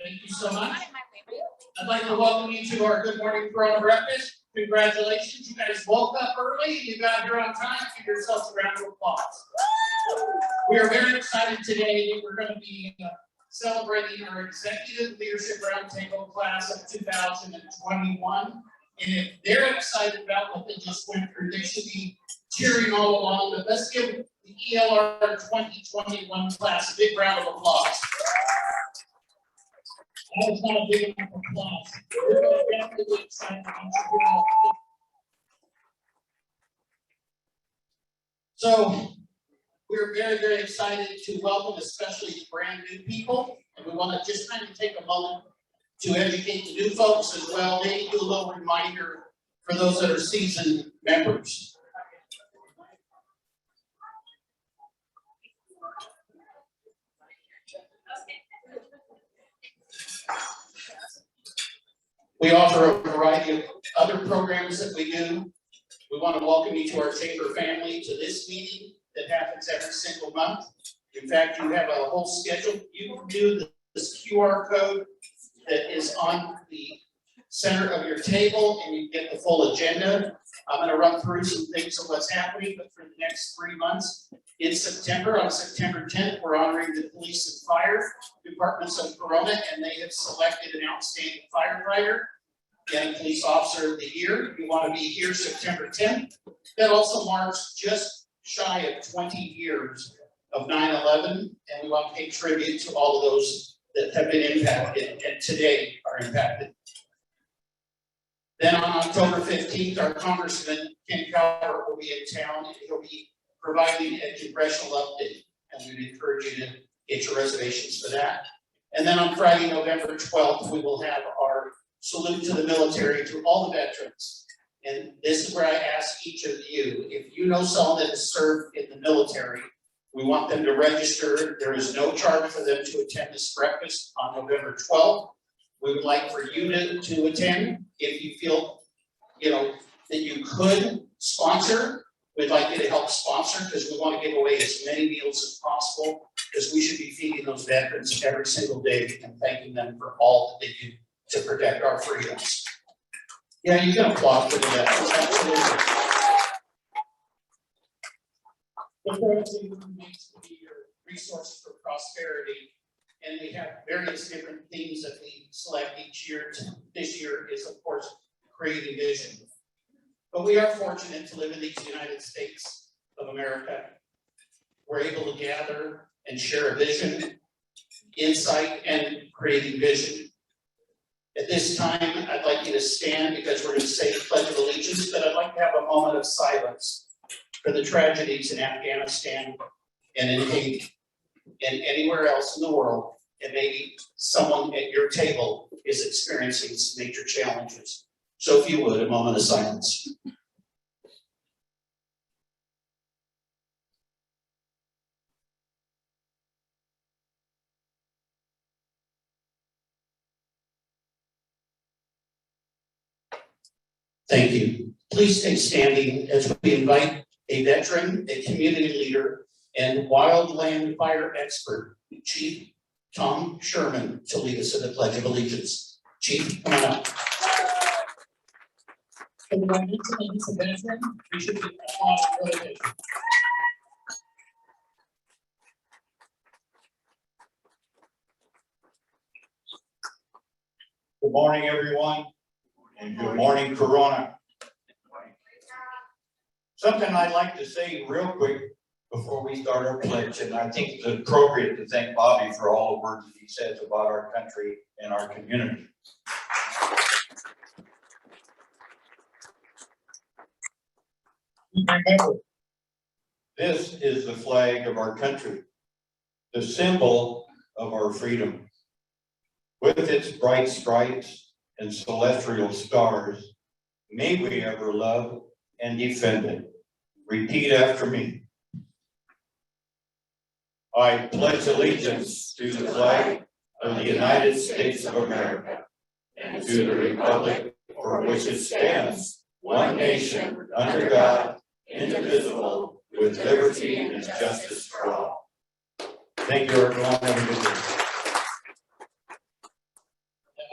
Thank you so much. I'd like to welcome you to our Good Morning Corona breakfast. Congratulations, you guys woke up early and you got here on time. Give yourselves a round of applause. We are very excited today. We're going to be celebrating our Executive Leadership Roundtable class of 2021. And if they're excited about what they just went through, they should be cheering all along. But let's give the ELR 2021 class a big round of applause. That was not a big enough applause. We're definitely excited about you all. So we're very, very excited to welcome especially the brand new people. And we want to just kind of take a moment to educate the new folks as well. Maybe do a little reminder for those that are seasoned members. We offer a variety of other programs that we do. We want to welcome you to our chamber family to this meeting that happens every single month. In fact, you have a whole schedule. You can do this QR code that is on the center of your table and you get the full agenda. I'm going to run through some things of what's happening, but for the next 3 months, in September, on September 10th, we're honoring the police and fire departments of Corona, and they have selected an outstanding firefighter and police officer of the year. You want to be here September 10th. That also marks just shy of 20 years of 9/11, and we want to pay tribute to all of those that have been impacted and today are impacted. Then on October 15th, our Congressman Ken Calvert will be in town and he'll be providing a congressional update, and we'd encourage you to get your reservations for that. And then on Friday, November 12th, we will have our salute to the military, to all the veterans. And this is where I ask each of you, if you know someone that has served in the military, we want them to register. There is no charge for them to attend this breakfast on November 12th. We would like for you to attend. If you feel, that you could sponsor, we'd like you to help sponsor, because we want to give away as many meals as possible, because we should be feeding those veterans every single day and thanking them for all that they do to protect our freedoms. Yeah, you can applaud for that. Absolutely. The program makes to be your resource for prosperity, and we have various different themes that we select each year. This year is, of course, creating vision. But we are fortunate to live in these United States of America. We're able to gather and share a vision, insight, and creating vision. At this time, I'd like you to stand because we're going to say the Pledge of Allegiance, but I'd like to have a moment of silence for the tragedies in Afghanistan and in Haiti and anywhere else in the world, and maybe someone at your table is experiencing some major challenges. So if you would, a moment of silence. Thank you. Please stay standing as we invite a veteran, a community leader, and wildland fire expert, Chief Tom Sherman, to lead us in the Pledge of Allegiance. Chief, come on up. When I mention that he's a veteran, we should be applauding. Good morning, everyone, and good morning, Corona. Something I'd like to say real quick before we start our pledge, and I think it's appropriate to thank Bobby for all the words that he says about our country and our community. Remember, this is the flag of our country, the symbol of our freedom. With its bright stripes and celestial stars, may we ever love and defend it. Repeat after me. I pledge allegiance to the flag of the United States of America and to the republic for which it stands, one nation, under God, indivisible, with liberty and justice for all. Thank you, everyone. Have a good day.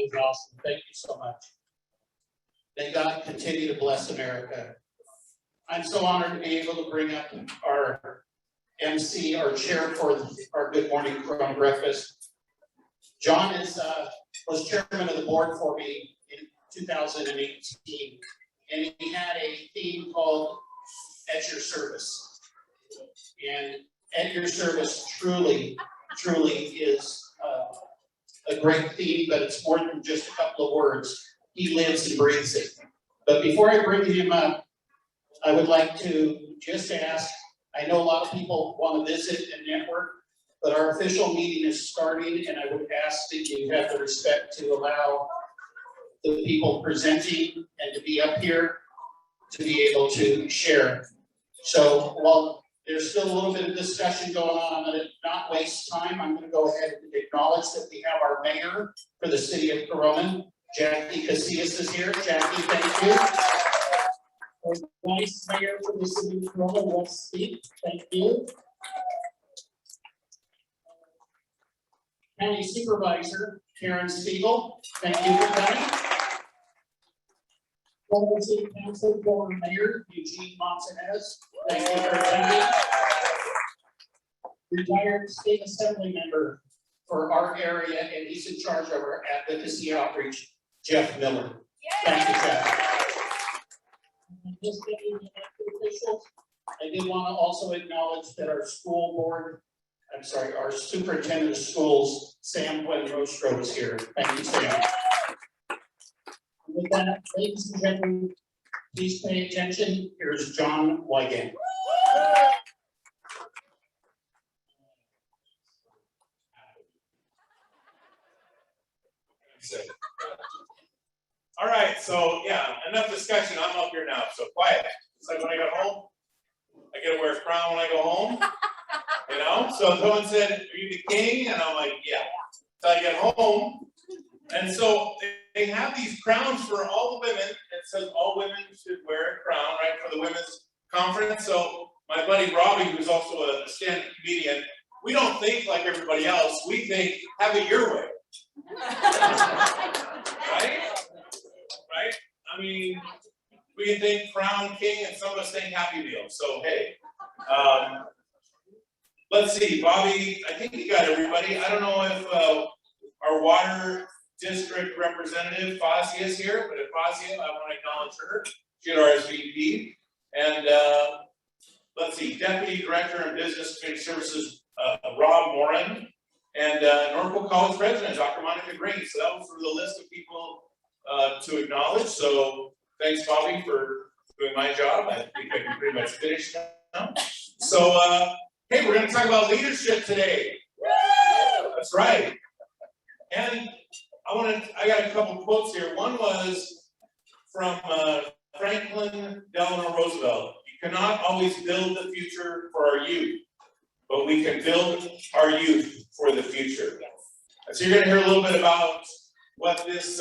was awesome. Thank you so much. May God continue to bless America. I'm so honored to be able to bring up our MC, our chair for our Good Morning Corona Breakfast. John was chairman of the board for me in 2018, and he had a theme called At Your Service. And At Your Service truly is a great theme, but it's more than just a couple of words. He lives and breathes it. But before I bring him up, I would like to just ask, I know a lot of people want to visit and network, but our official meeting is starting, and I would ask that you have the respect to allow the people presenting and to be up here to be able to share. So while there's still a little bit of discussion going on, I'm going to not waste time. I'm going to go ahead and acknowledge that we have our mayor for the city of Corona, Jackie Casillas is here. Jackie, thank you. Our vice mayor for the city of Corona, Speake, thank you. County Supervisor, Karen Spiegel, thank you for coming. Former City Council, former Mayor, Eugene Montanez, thank you for attending. Retired State Assembly Member for our area, and he's in charge of our advocacy outreach, Jeff Miller. Thank you, Jeff. Just getting the elected officials, I did want to also acknowledge that our school board, our superintendent of schools, Sam Wenrostro, is here. Thank you, Sam. With that, ladies and gentlemen, please pay attention. Here's John Wygant. All right, so yeah, enough discussion. I'm up here now, so quiet. It's like when I got home, I get to wear a crown when I go home. You know, so someone said, "Are you the king?" And I'm like, "Yeah." So I get home, and so they have these crowns for all the women. It says all women should wear a crown, right, for the women's conference. So my buddy Robbie, who's also a stand-up comedian, we don't think like everybody else. We think, have it your way. Right? Right? I mean, we can think crown king, and some of us think happy meal. So hey, let's see, Bobby. I think you got everybody. I don't know if our water district representative Fazia is here, but if Fazia, I want to acknowledge her. She had RSVP, and let's see, Deputy Director of Business Community Services Rob Morin, and Norfolk College President Dr. Monica Green. So that was for the list of people to acknowledge. So thanks, Bobby, for doing my job. I think I can pretty much finish now. So hey, we're going to talk about leadership today. That's right. And I got a couple quotes here. One was from Franklin Delano Roosevelt. You cannot always build the future for our youth, but we can build our youth for the future. And so you're going to hear a little bit about what this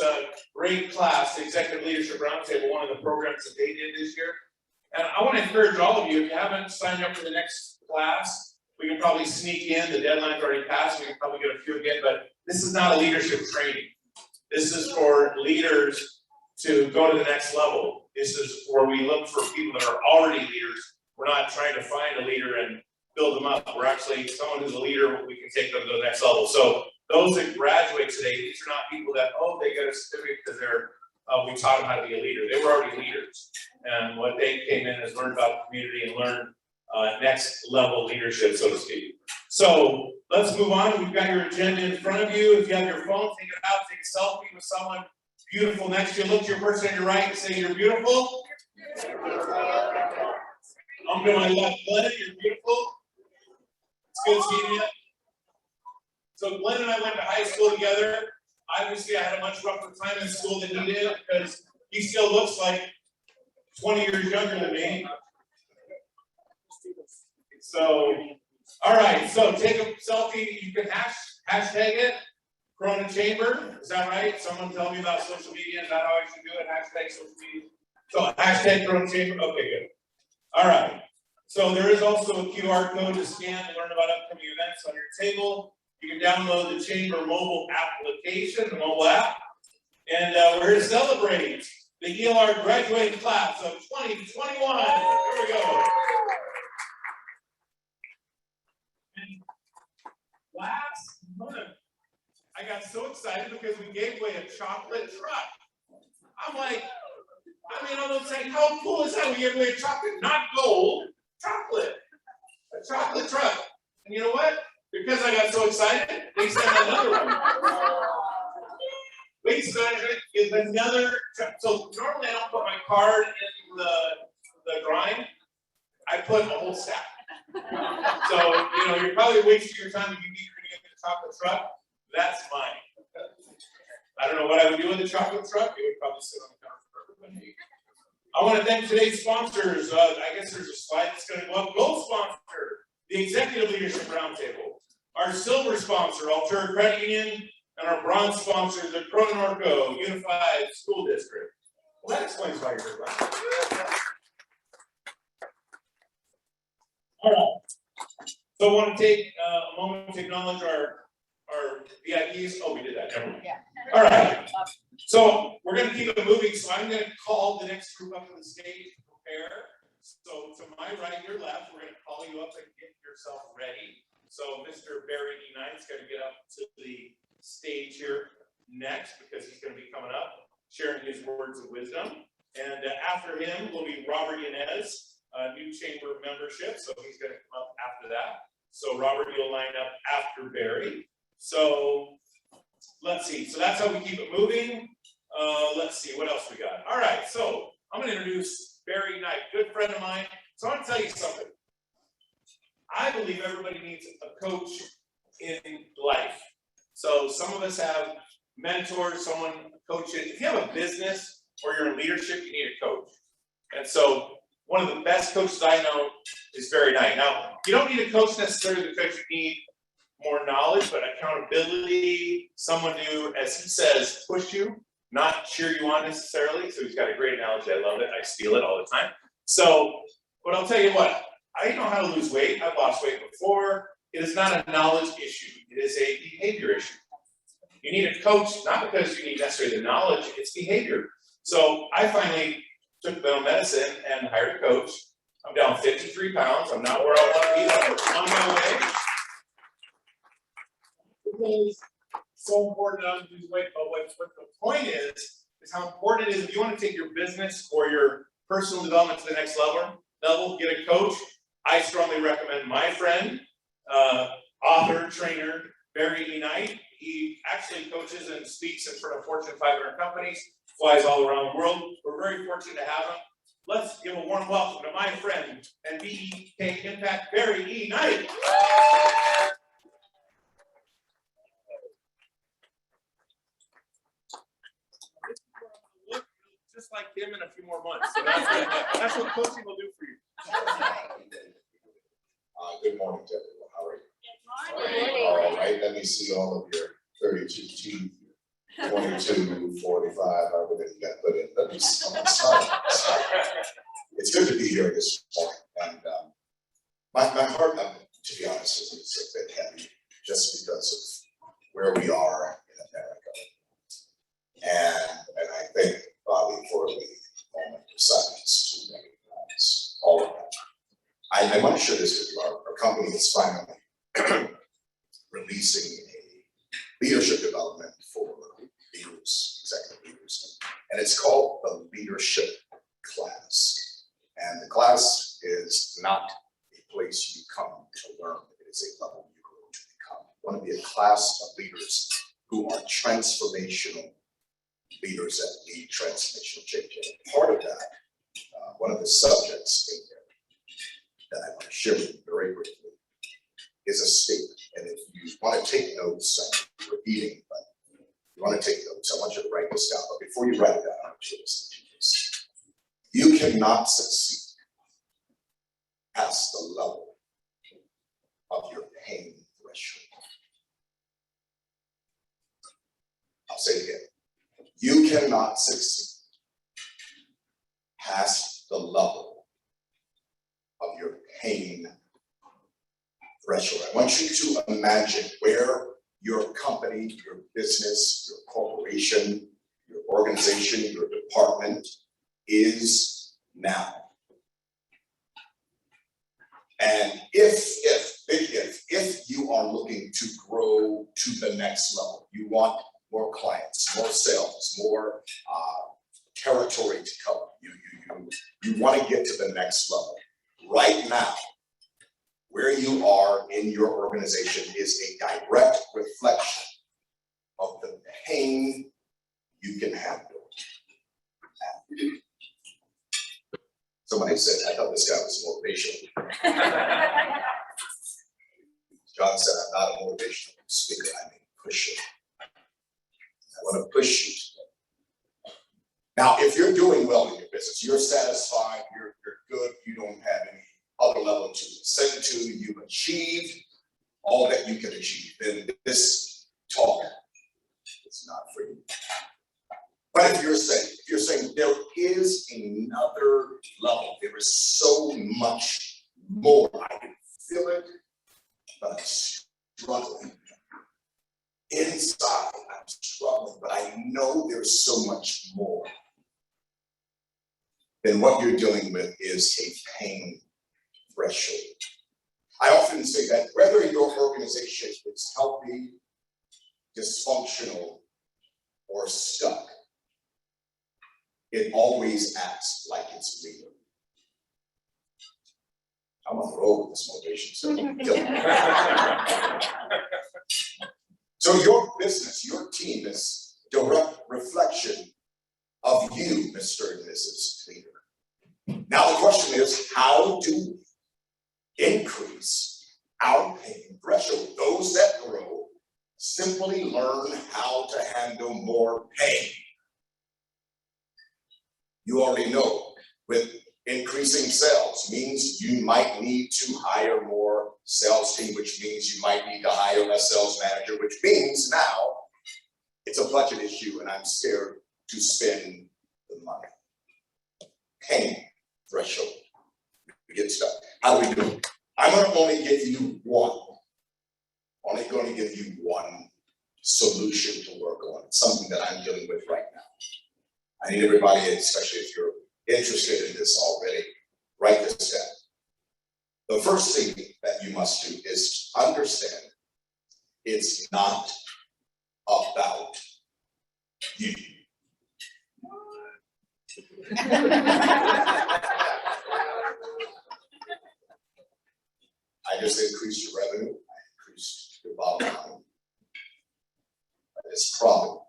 great class, the Executive Leadership Roundtable, one of the programs that they did this year. And I want to encourage all of you, if you haven't signed up for the next class, we can probably sneak in. The deadline's already passed. We can probably get a few again, but this is not a leadership training. This is for leaders to go to the next level. This is where we look for people that are already leaders. We're not trying to find a leader and build them up. We're actually someone who's a leader, we can take them to the next level. So those that graduate today, these are not people that, oh, they got a certificate because we taught them how to be a leader. They were already leaders. And what they came in is learn about the community and learn next level leadership, so to speak. So let's move on. We've got your agenda in front of you. If you have your phone, take it out, take a selfie with someone beautiful next to you. Look to your person on your right and say, "You're beautiful." I'm to my left, Glenn, you're beautiful. It's good seeing you. So Glenn and I went to high school together. Obviously, I had a much rougher time in school than he did because he still looks like 20 years younger than me. So, all right, so take a selfie. You can hashtag it, Corona Chamber. Is that right? Someone tell me about social media. Is that how I should do it? Hashtag social media. So hashtag Corona Chamber. Okay, good. All right. So there is also a QR code to scan to learn about upcoming events on your table. You can download the Chamber mobile application, the mobile app. And we're here to celebrate the ELR graduating class of 2021. There we go. And last month, I got so excited because we gave away a chocolate truck. I'm like, I was like, how cool is that? We gave away a chocolate, not gold, chocolate. A chocolate truck. And you know what? Because I got so excited, they sent another one. Waste management is another truck. So normally I don't put my card in the drawing. I put a whole stack. So, you're probably wasting your time if you think you're gonna get the chocolate truck. That's mine. I don't know what I would do with the chocolate truck. It would probably sit on the counter for everybody. I want to thank today's sponsors. I guess there's a slide that's going to go up. Gold sponsor, the Executive Leadership Roundtable. Our silver sponsor, Altura Credit Union, and our bronze sponsor, the Kurner Unified School District. Well, that explains why you're here. All right. So I want to take a moment to acknowledge our VIPs. Oh, we did that. Never mind. Yeah. All right. So we're going to keep it moving. So I'm going to call the next group up to the stage to prepare. So to my right, your left, we're going to call you up and get yourself ready. So Mr. Barry E. Knight's going to get up to the stage here next because he's going to be coming up, sharing his words of wisdom. And after him will be Robert Echnoz, new chamber membership. So he's going to come up after that. So Robert, you'll line up after Barry. So let's see. So that's how we keep it moving. Let's see what else we got. All right. So I'm going to introduce Barry Knight, good friend of mine. So I want to tell you something. I believe everybody needs a coach in life. So some of us have mentors, someone coaching. If you have a business or you're in leadership, you need a coach. And so one of the best coaches I know is Barry Knight. Now, you don't need a coach necessarily because you need more knowledge, but accountability, someone to, as he says, push you, not cheer you on necessarily. So he's got a great analogy. I love it. I steal it all the time. So, but I'll tell you what, I know how to lose weight. I've lost weight before. It is not a knowledge issue. It is a behavior issue. You need a coach, not because you need necessarily the knowledge, it's behavior. So I finally took mental medicine and hired a coach. I'm down 53 pounds. I'm not where I want to be. I'm on my way. It's so important not to lose weight, but what the point is how important it is if you want to take your business or your personal development to the next level, get a coach. I strongly recommend my friend, author, trainer, Barry E. Knight. He actually coaches and speaks in front of Fortune 500 companies, flies all around the world. We're very fortunate to have him. Let's give a warm welcome to my friend and BEK Impact, Barry E. Knight. Just like him in a few more months. So that's what coaching will do for you. Good morning to everyone. How are you? Good morning. All right, let me see all of your 32, 22, 45, however many you got put in. Let me see. It's good to be here this morning. And my heart, to be honest, is a bit heavy just because of where we are in America. And I thank Bobby for the moment of silence to recognize all of that. I want to share this with you. Our company is finally releasing a leadership development for leaders, executive leaders, and it's called the Leadership Class. And the class is not a place you come to learn, it is a level you grow to become. You want to be a class of leaders who are transformational leaders that lead transformational change. And part of that, one of the subjects in there that I want to share with you very briefly is a statement. And if you want to take notes, I'm repeating, but if you want to take notes, I want you to write this down. But before you write it down, I want you to listen to this. You cannot succeed past the level of your pain threshold. I'll say it again. You cannot succeed past the level of your pain threshold. I want you to imagine where your company, your business, your corporation, your organization, your department is now. And if you are looking to grow to the next level, you want more clients, more sales, more territory to cover, you want to get to the next level. Right now, where you are in your organization is a direct reflection of the pain you can handle. Somebody said, I thought this guy was motivational. John said, I'm not a motivational speaker, I mean pusher. I want to push you today. Now, if you're doing well in your business, you're satisfied, you're good, you don't have any other level to ascend to, you've achieved all that you can achieve, then this talk is not for you. But if you're saying there is another level, there is so much more, I can feel it, but I'm struggling. Inside, I'm struggling, but I know there's so much more. Then what you're dealing with is a pain threshold. I often say that whether your organization is healthy, dysfunctional, or stuck, it always acts like it's legal. I'm on the road with this motivation, so don't kill me. So your business, your team is a direct reflection of you, Mr. and Mrs. Leader. Now the question is, how do we increase our pain threshold? Those that grow simply learn how to handle more pain. You already know, with increasing sales means you might need to hire more sales team, which means you might need to hire a sales manager, which means now it's a budget issue and I'm scared to spend the money. Pain threshold. We get stuck. How do we do it? I'm going to only give you one. Only going to give you one solution to work on. It's something that I'm dealing with right now. I need everybody, especially if you're interested in this already, write this down. The first thing that you must do is understand it's not about you. I just increased your revenue, I increased your bottom line. It's probably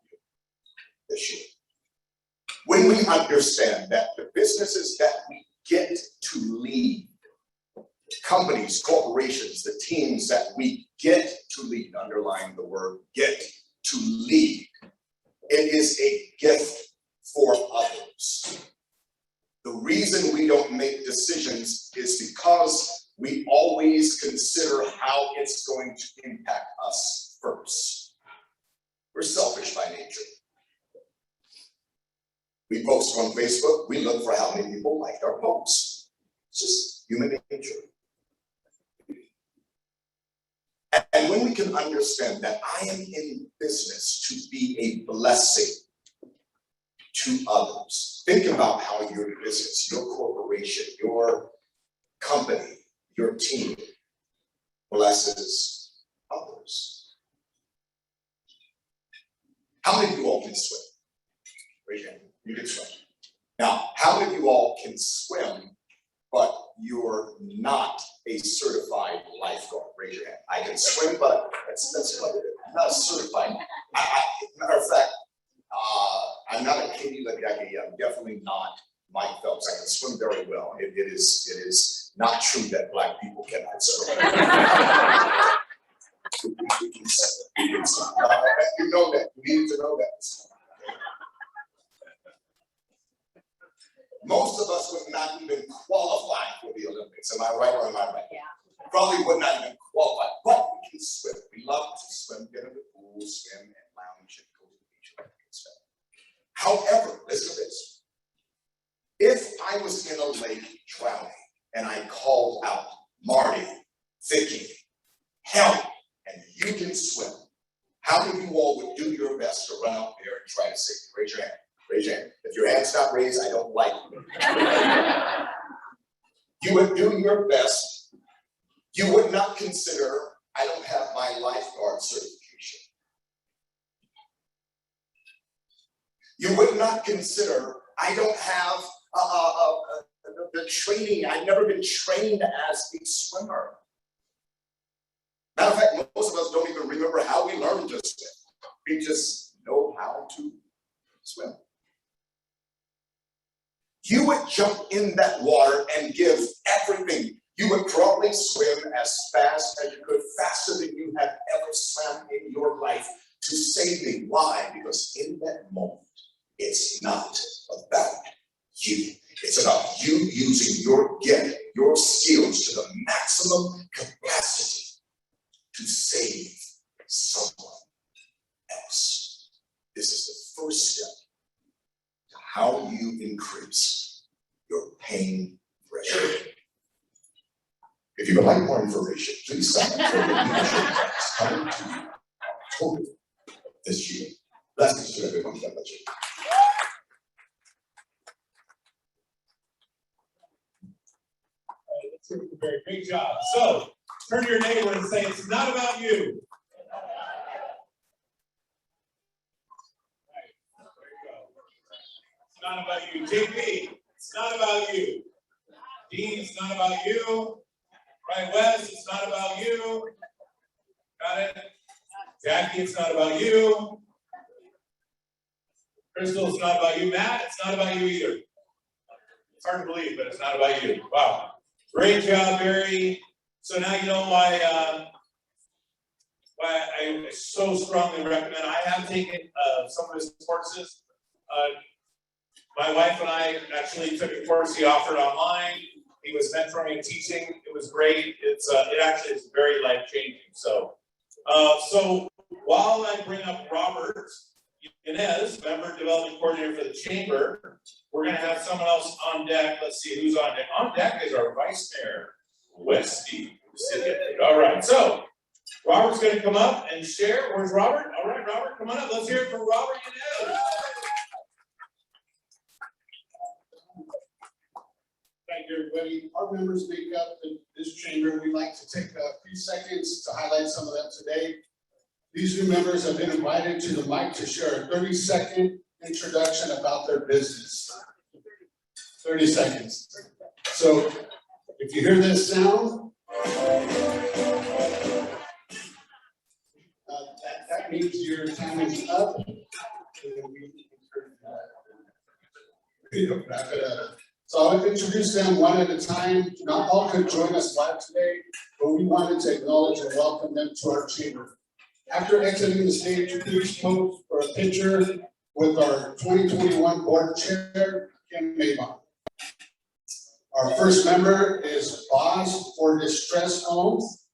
this year. When we understand that the businesses that we get to lead, companies, corporations, the teams that we get to lead, underline the word get to lead, it is a gift for others. The reason we don't make decisions is because we always consider how it's going to impact us first. We're selfish by nature. We post on Facebook, we look for how many people liked our posts. It's just human nature. And when we can understand that I am in business to be a blessing to others, think about how your business, your corporation, your company, your team blesses others. How many of you all can swim? Raise your hand. You can swim. Now, how many of you all can swim, but you're not a certified lifeguard? Raise your hand. I can swim, but that's what it is. I'm not a certified. Matter of fact, I'm not a Katie Ledecky. I'm definitely not Mike Phelps. I can swim very well. It is not true that Black people cannot swim. We can swim. You know that. You need to know that. Most of us would not even qualify for the Olympics. Am I right or am I right? Yeah. Probably would not even qualify, but we can swim. We love to swim, get in the pool, swim, and lounge, and go to the beach and stuff. However, listen to this. If I was in a lake drowning and I called out, Marty, Vicky, help, and you can swim, how many of you all would do your best to run out there and try to save me? Raise your hand. Raise your hand. If your hand's not raised, I don't like you. You would do your best. You would not consider, I don't have my lifeguard certification. You would not consider, I don't have the training, I've never been trained as a swimmer. Matter of fact, most of us don't even remember how we learned to swim. We just know how to swim. You would jump in that water and give everything. You would probably swim as fast as you could, faster than you have ever swam in your life to save me. Why? Because in that moment, it's not about you. It's about you using your gift, your skills to the maximum capacity to save someone else. This is the first step to how you increase your pain threshold. If you would like more information, please sign up for the leadership class coming to you October this year. Blessings to everyone. God bless you. Very great job. So turn to your neighbor and say, it's not about you. Right. There you go. It's not about you. JP, it's not about you. Dean, it's not about you. Right, Wes, it's not about you. Got it? Jackie, it's not about you. Crystal, it's not about you. Matt, it's not about you either. It's hard to believe, but it's not about you. Wow. Great job, Barry. So now you know why I so strongly recommend. I have taken some of his courses. My wife and I actually took a course he offered online. He was mentoring and teaching. It was great. It actually is very life-changing. So while I bring up Robert Echnoz, member development coordinator for the chamber, we're going to have someone else on deck. Let's see who's on deck. On deck is our vice mayor, Westy. All right, so Robert's going to come up and share. Where's Robert? All right, Robert, come on up. Let's hear it from Robert Echnoz. Thank you, everybody. Our members make up this chamber. We'd like to take a few seconds to highlight some of them today. These new members have been invited to the mic to share a 30-second introduction about their business. 30 seconds. So if you hear this sound, that means your time is up. Wrap it up. So I'll introduce them one at a time. Not all could join us live today, but we wanted to acknowledge and welcome them to our chamber. After exiting the stage, please pose for a picture with our 2021 board chair, Kim Maybach. Our first member is Boz for Distress Homes,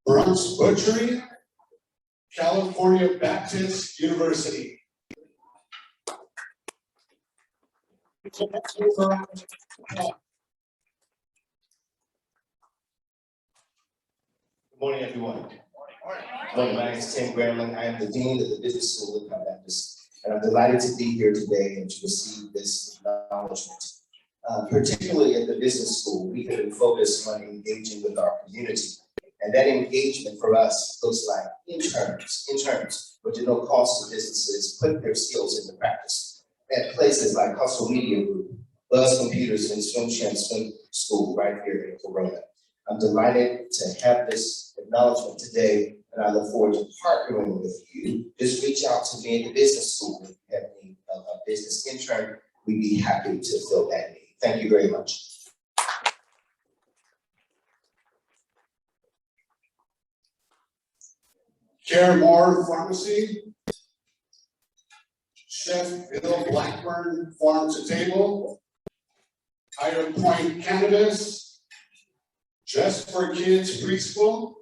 Bronx Butchery, California Baptist University. Good morning, everyone. Good morning. My name is Tim Gramling. I am the Dean of the Business School of Lincoln Baptist, and I'm delighted to be here today and to receive this acknowledgement. Particularly at the business school, we have been focused on engaging with our community. And that engagement for us looks like interns, which at no cost to businesses, put their skills into practice. At places like Hustle Media Group, Buzz Computers, and Swim Champ Swim School right here in Corona. I'm delighted to have this acknowledgement today, and I look forward to partnering with you. Just reach out to me at the business school if you have any a business intern. We'd be happy to fill that need. Thank you very much. Care More Pharmacy, Chef Bill Blackburn Farm to Table, Higher Point Cannabis, Just for Kids Preschool,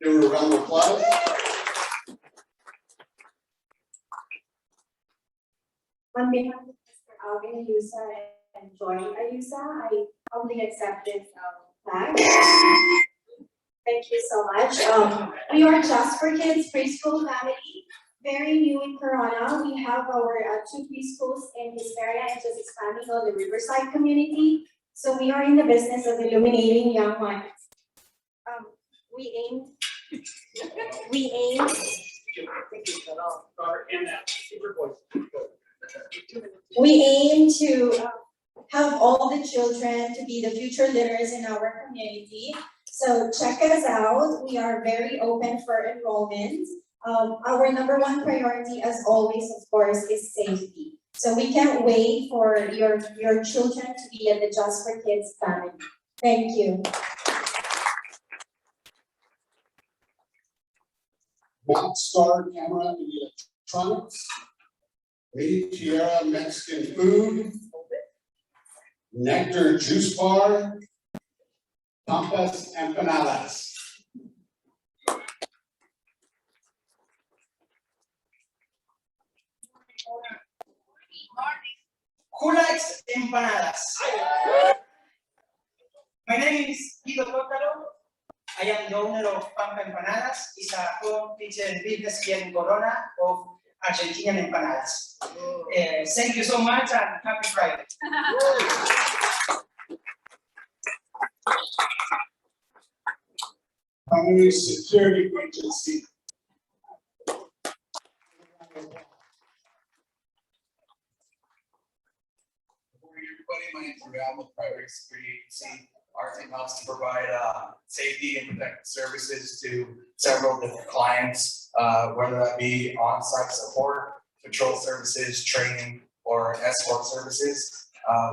they were around the clock. On behalf of Mr. Alvin Ayusa and Joy Ayusa, I humbly accept this flag. Thank you so much. We are Just for Kids Preschool family. very new in Corona. We have our 2 preschools in this area and just expanding on the Riverside community. So we are in the business of illuminating young minds. We aim to help all the children to be the future leaders in our community. So check us out. We are very open for enrollment. Our number 1 priority, as always, of course, is safety. So we can't wait for your children to be at the Just for Kids family. Thank you. Star Camera and Electronics, Lady Tierra Mexican Food, Nectar Juice Bar, Pampas Empanadas. Who likes empanadas? My name is Guido Totaro. I am the owner of Pampa Empanadas. It's a home kitchen business here in Corona of Argentinian empanadas. Thank you so much and happy Friday. Primary Security Agency. Good morning, everybody. My name is Real with Primary Security Agency. Our team helps to provide safety and protective services to several different clients, whether that be on-site support, patrol services, training, or escort services.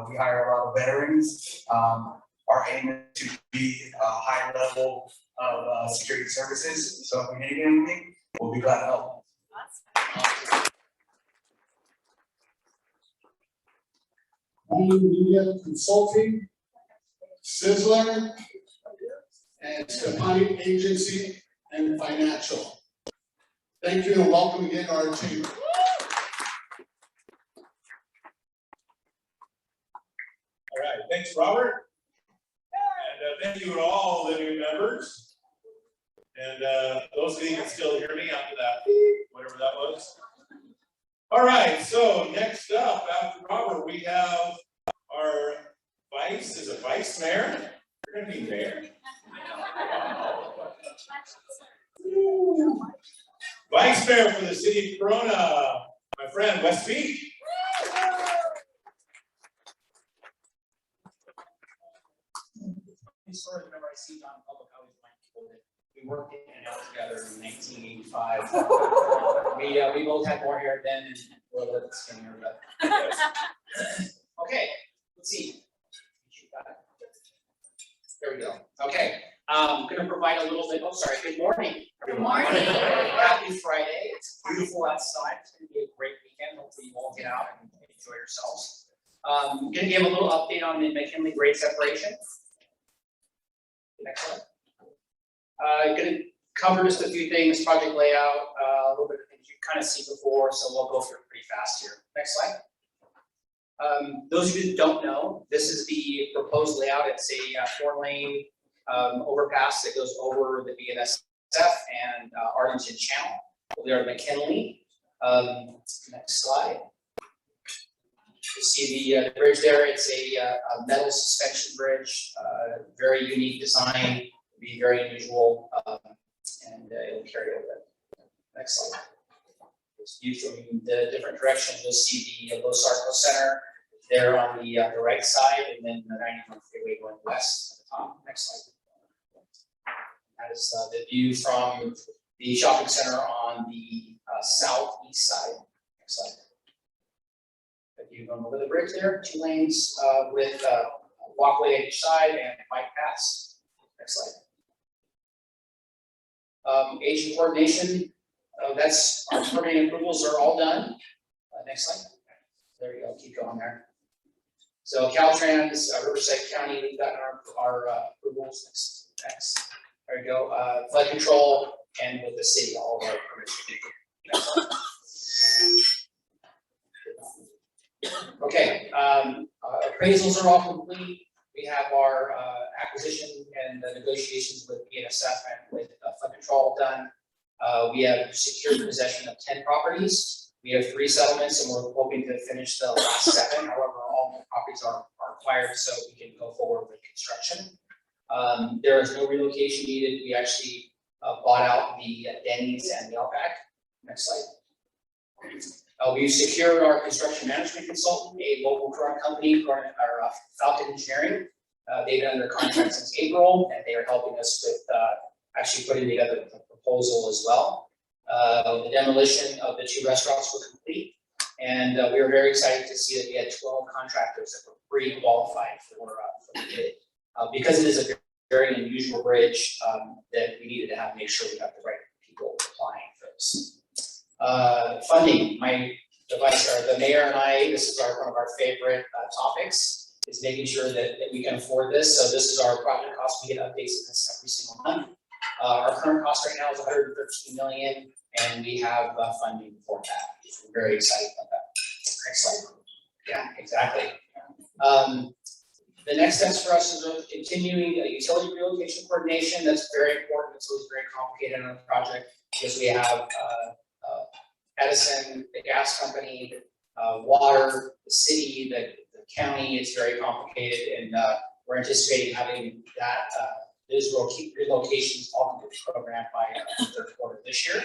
We hire a lot of veterans. Our aim is to be a high level of security services. So if we need anything, we'll be glad to help. Media Consulting, Sizzler, and Stepani Agency and Financial. Thank you and welcome again to our team. All right, thanks, Robert. And thank you to all the new members. And those of you who can still hear me after that, whatever that was. All right, so next up after Robert, we have our vice mayor? You're gonna be mayor. Vice mayor for the city of Corona, my friend, Wes Speake. Story whenever I see John Public, I always remind people that we worked in and out together in 1985. We both had more hair then and a little bit skinnier, but. Okay, let's see. There we go. Okay, I'm gonna provide a little bit, oh, sorry, good morning. Good morning. Happy Friday. It's beautiful outside. It's gonna be a great weekend. Hopefully you all get out and enjoy yourselves. I'm gonna give a little update on the McKinley grade separation. Next slide. Gonna cover just a few things, project layout, a little bit of things you kind of see before, so we'll go through it pretty fast here. Next slide. Those of you that don't know, this is the proposed layout. It's a 4-lane overpass that goes over the BNSF and Arlington Channel. We are McKinley. Next slide. You see the bridge there. It's a metal suspension bridge, very unique design, be very unusual, and it'll carry over. Next slide. It's viewed from the different directions. You'll see the Los Arcos Center there on the right side, and then the 91 freeway going west at the top. Next slide. That is the view from the shopping center on the southeast side. Next slide. You going over the bridge there, 2 lanes with a walkway at each side and bike paths. Next slide. Agent coordination, that's our permitting approvals are all done. Next slide. There you go, keep going there. So Caltrans, Riverside County, we've gotten our approvals. Next. There you go. Flood control and with the city, all of our permits. Next slide. Okay, appraisals are all complete. We have our acquisition and the negotiations with BNSF and with flood control done. We have secured possession of 10 properties. We have 3 settlements, and we're hoping to finish the last 7. However, all the properties are acquired, so we can go forward with construction. There is no relocation needed. We actually bought out the Denny's and the Outback. Next slide. We've secured our construction management consultant, a local current company, Falcon Engineering. They've been under contract since April, and they are helping us with actually putting together the proposal as well. The demolition of the 2 restaurants was complete, and we were very excited to see that we had 12 contractors that were pre-qualified for the bid. Because it is a very unusual bridge, that we needed to make sure we got the right people applying for this. Funding, the mayor and I, this is one of our favorite topics, is making sure that we can afford this. So this is our project cost. We get updates on this every single month. Our current cost right now is $113 million, and we have funding for that. We're very excited about that. Next slide. Yeah, exactly. The next steps for us is continuing utility relocation coordination. That's very important. It's always very complicated on a project because we have Edison, the gas company, water, the city, the county. It's very complicated, and we're anticipating having that those relocations all into the program by the 3rd quarter this year.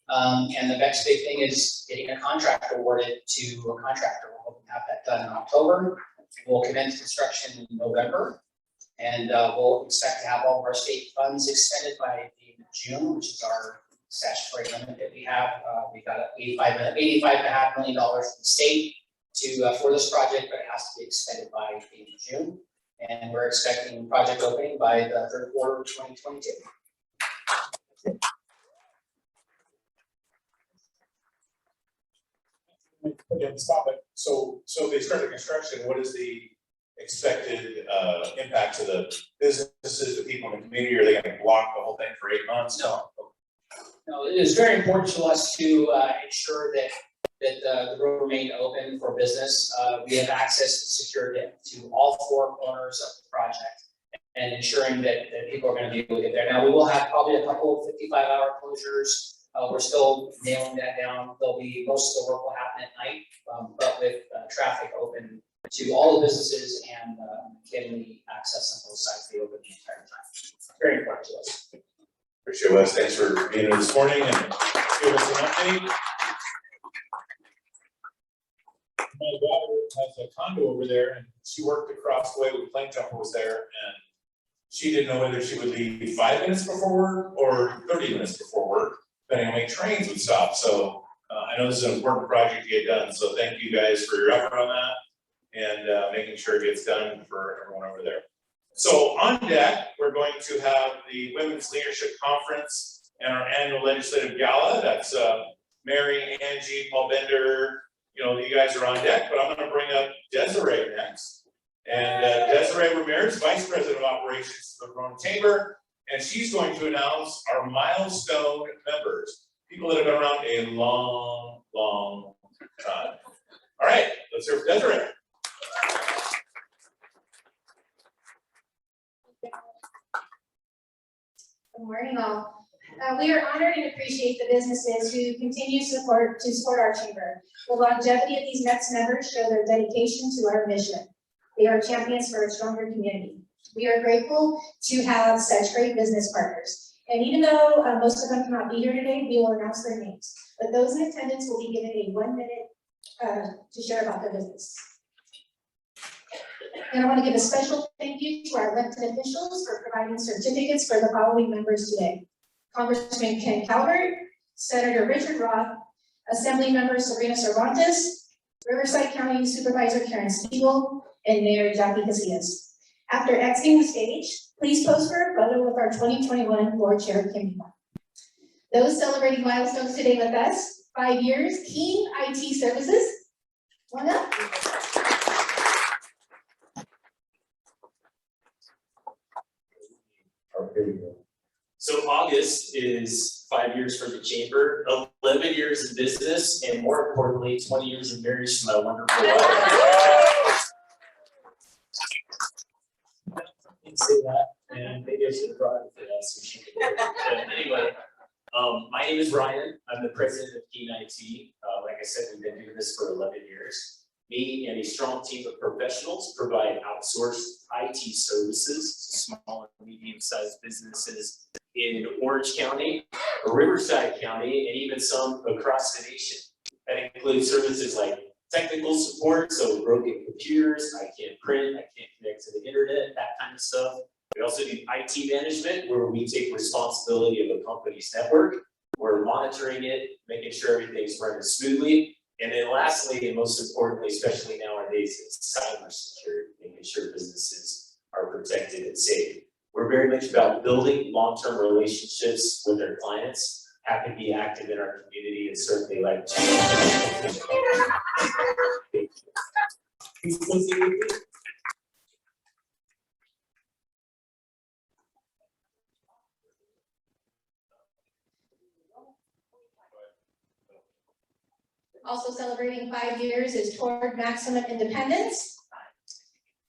And the next big thing is getting a contract awarded to a contractor. We're hoping to have that done in October. We'll commence construction in November, and we'll expect to have all of our state funds expended by the end of June, which is our statutory limit that we have. We got $85.5 million from the state for this project, but it has to be expended by the end of June. And we're expecting project opening by the 3rd quarter of 2022. Okay, stop it. So they start the construction, what is the expected impact to the businesses, the people in the community? Are they gonna block the whole thing for 8 months? No, it is very important to us to ensure that the road remain open for business. We have access to secure to all 4 corners of the project, and ensuring that people are going to be able to get there. Now, we will have probably a couple of 55-hour closures. We're still nailing that down. Most of the work will happen at night, but with traffic open to all the businesses and getting the access on both sides be open the entire time. Very important to us. Appreciate it, Wes. Thanks for being here this morning and giving us an update. My daughter has a condo over there, and she worked across the way with Plane Jumper was there, and she didn't know whether she would leave 5 minutes before work or 30 minutes before work, depending on how many trains would stop. So I know this is an important project to get done, so thank you guys for your effort on that and making sure it gets done for everyone over there. So on deck, we're going to have the Women's Leadership Conference and our annual legislative gala. That's Mary, Angie, Paul Bender. You know, you guys are on deck, but I'm going to bring up Desiree next. And Desiree Ramirez, Vice President of Operations for the Corona Chamber, and she's going to announce our Milestone members, people that have been around a long, long time. All right, let's hear from Desiree. Good morning, all. We are honored and appreciate the businesses who continue to support our chamber. The longevity of these next members show their dedication to our mission. They are champions for a stronger community. We are grateful to have such great business partners. And even though most of them cannot be here today, we will announce their names. But those in attendance will be given a 1 minute to share about their business. And I want to give a special thank you to our elected officials for providing certificates for the following members today. Congressman Ken Calvert, Senator Richard Roth, Assembly Member Sabrina Cervantes, Riverside County Supervisor Karen Spiegel, and Mayor Jackie Casillas. After exiting the stage, please pose for a photo with our 2021 Board Chair, Kim. Those celebrating milestones today with us, 5 years, Keen IT Services. One up. So August is 5 years for the chamber, 11 years in business, and more importantly, 20 years of marriage to my wonderful wife. I didn't say that, and maybe I should have brought it for that so she could hear it. But anyway, My name is Ryan. I'm the president of Keen IT. Like I said, we've been doing this for 11 years. Me and a strong team of professionals provide outsourced IT services to small and medium-sized businesses in Orange County, Riverside County, and even some across the nation. That includes services like technical support, so broken computers, I can't print, I can't connect to the internet, that kind of stuff. We also do IT management, where we take responsibility of a company's network. We're monitoring it, making sure everything's running smoothly. And then lastly, and most importantly, especially nowadays, is cybersecurity, making sure businesses are protected and safe. We're very much about building long-term relationships with our clients, happy to be active in our community, and certainly like to. Also celebrating 5 years is Toward Maximum Independence.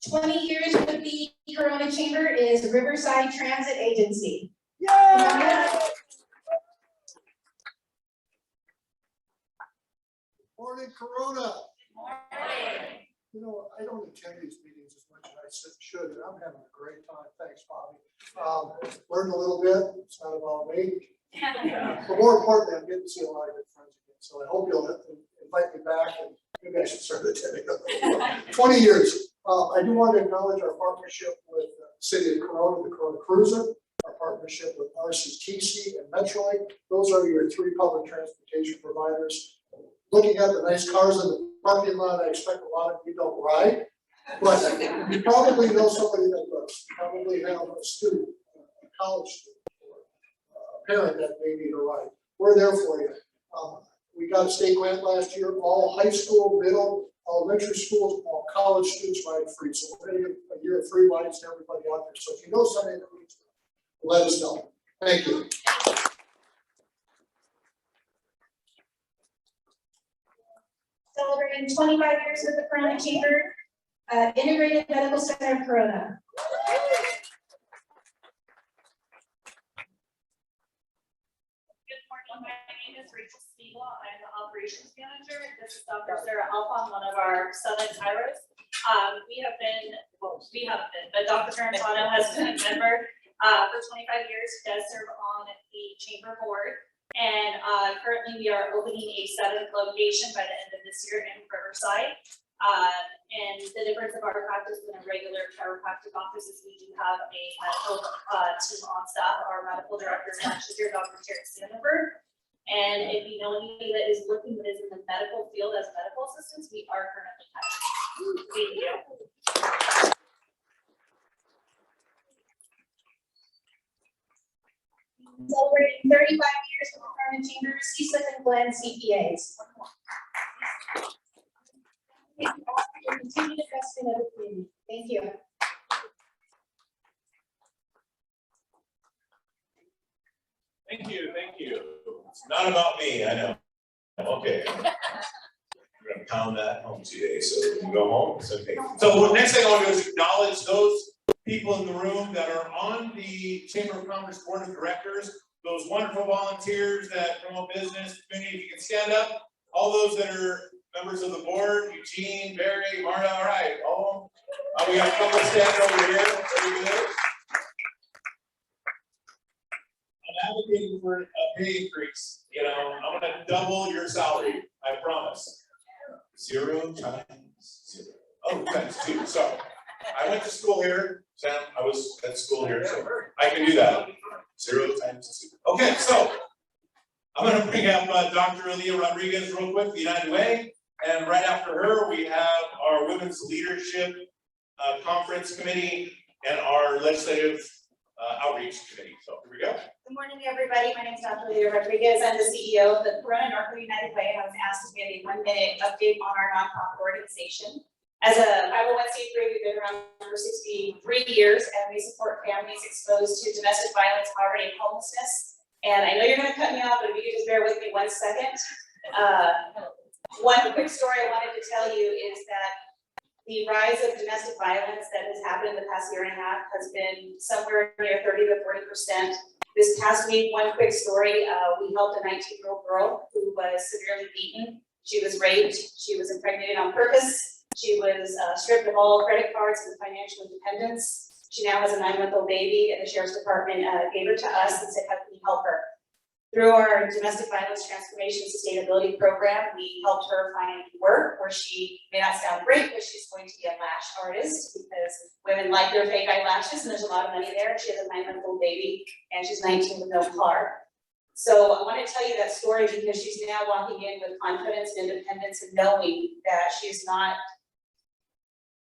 20 years with the Corona Chamber is Riverside Transit Agency. Morning, Corona. You know, I don't attend these meetings as much as I should, and I'm having a great time. Thanks, Bobby. Learned a little bit. It's not about me. But more importantly, I'm getting to see a lot of good friends again. So I hope you'll invite me back, and maybe I should start attending. 20 years. I do want to acknowledge our partnership with the City of Corona, the Corona Cruiser, our partnership with RCTC and Metroid. Those are your 3 public transportation providers. Looking at the nice cars in the parking lot, I expect a lot of you don't ride, but you probably know somebody that does. You probably have a student, a college student, or a parent that may need a ride. We're there for you. We got a state grant last year. All high school, middle, elementary schools, all college students ride free. So we're going to give a year of free rides to everybody out there. So if you know somebody that needs it, let us know. Thank you. Celebrating 25 years with the Corona Chamber, Integrated Medical Center of Corona. Good morning, my name is Spiegel. I'm the operations manager. This is Dr. Sarah Alpon, one of our Southern Tyros. But Dr. Tarantano has been a member for 25 years. He does serve on the chamber board. And currently we are opening a 7th location by the end of this year in Riverside. And the difference of our practice than a regular chiropractic office is we do have a medical team on staff. Our medical director is actually here, Dr. Terry Sandberg. And if you know anybody that is looking that is in the medical field as medical assistants, we are currently hiring. Thank you. Celebrating 35 years with the Corona Chamber, CSIP and Glenn CPAs. Thank you all for your continued investment of the community. Thank you. Thank you, thank you. It's not about me, I know. Okay. We're gonna pound that home today, so we can go home, it's okay. So next thing I want to do is acknowledge those people in the room that are on the Chamber of Commerce Board of Directors, those wonderful volunteers that promote business, community. If you can stand up, all those that are members of the board, Eugene, Barry, Marta, all right, all of them. We got a couple standing over here, very good. I'm advocating for a pay increase, you know, I'm gonna double your salary, I promise. 0 times 0. Oh, times 2, sorry. I went to school here, Sam, I was at school here, so I can do that. 0 times 2. Okay, so I'm gonna bring up Dr. Alia Rodriguez real quick, the United Way. And right after her, we have our Women's Leadership Conference Committee and our Legislative Outreach Committee. So here we go. Good morning, everybody. My name is Dr. Alia Rodriguez. I'm the CEO of the Corona North United Way, and I was asked to give a 1-minute update on our nonprofit organization. As a 501c3, we've been around for 63 years, and we support families exposed to domestic violence, poverty, and homelessness. And I know you're going to cut me off, but if you could just bear with me 1 second. One quick story I wanted to tell you is that the rise of domestic violence that has happened in the past year and a half has been somewhere near 30 to 40%. This past week, one quick story, we helped a 19-year-old girl who was severely beaten. She was raped, she was impregnated on purpose, she was stripped of all credit cards and financial independence. She now has a 9-month-old baby, and the Sheriff's Department gave her to us and said, how can we help her? Through our Domestic Violence Transformation Sustainability Program, we helped her find work where she may not sound great, but she's going to be a lash artist because women like their fake eyelashes and there's a lot of money there. She has a 9-month-old baby and she's 19 with no car. So I want to tell you that story because she's now walking in with confidence and independence and knowing that she's not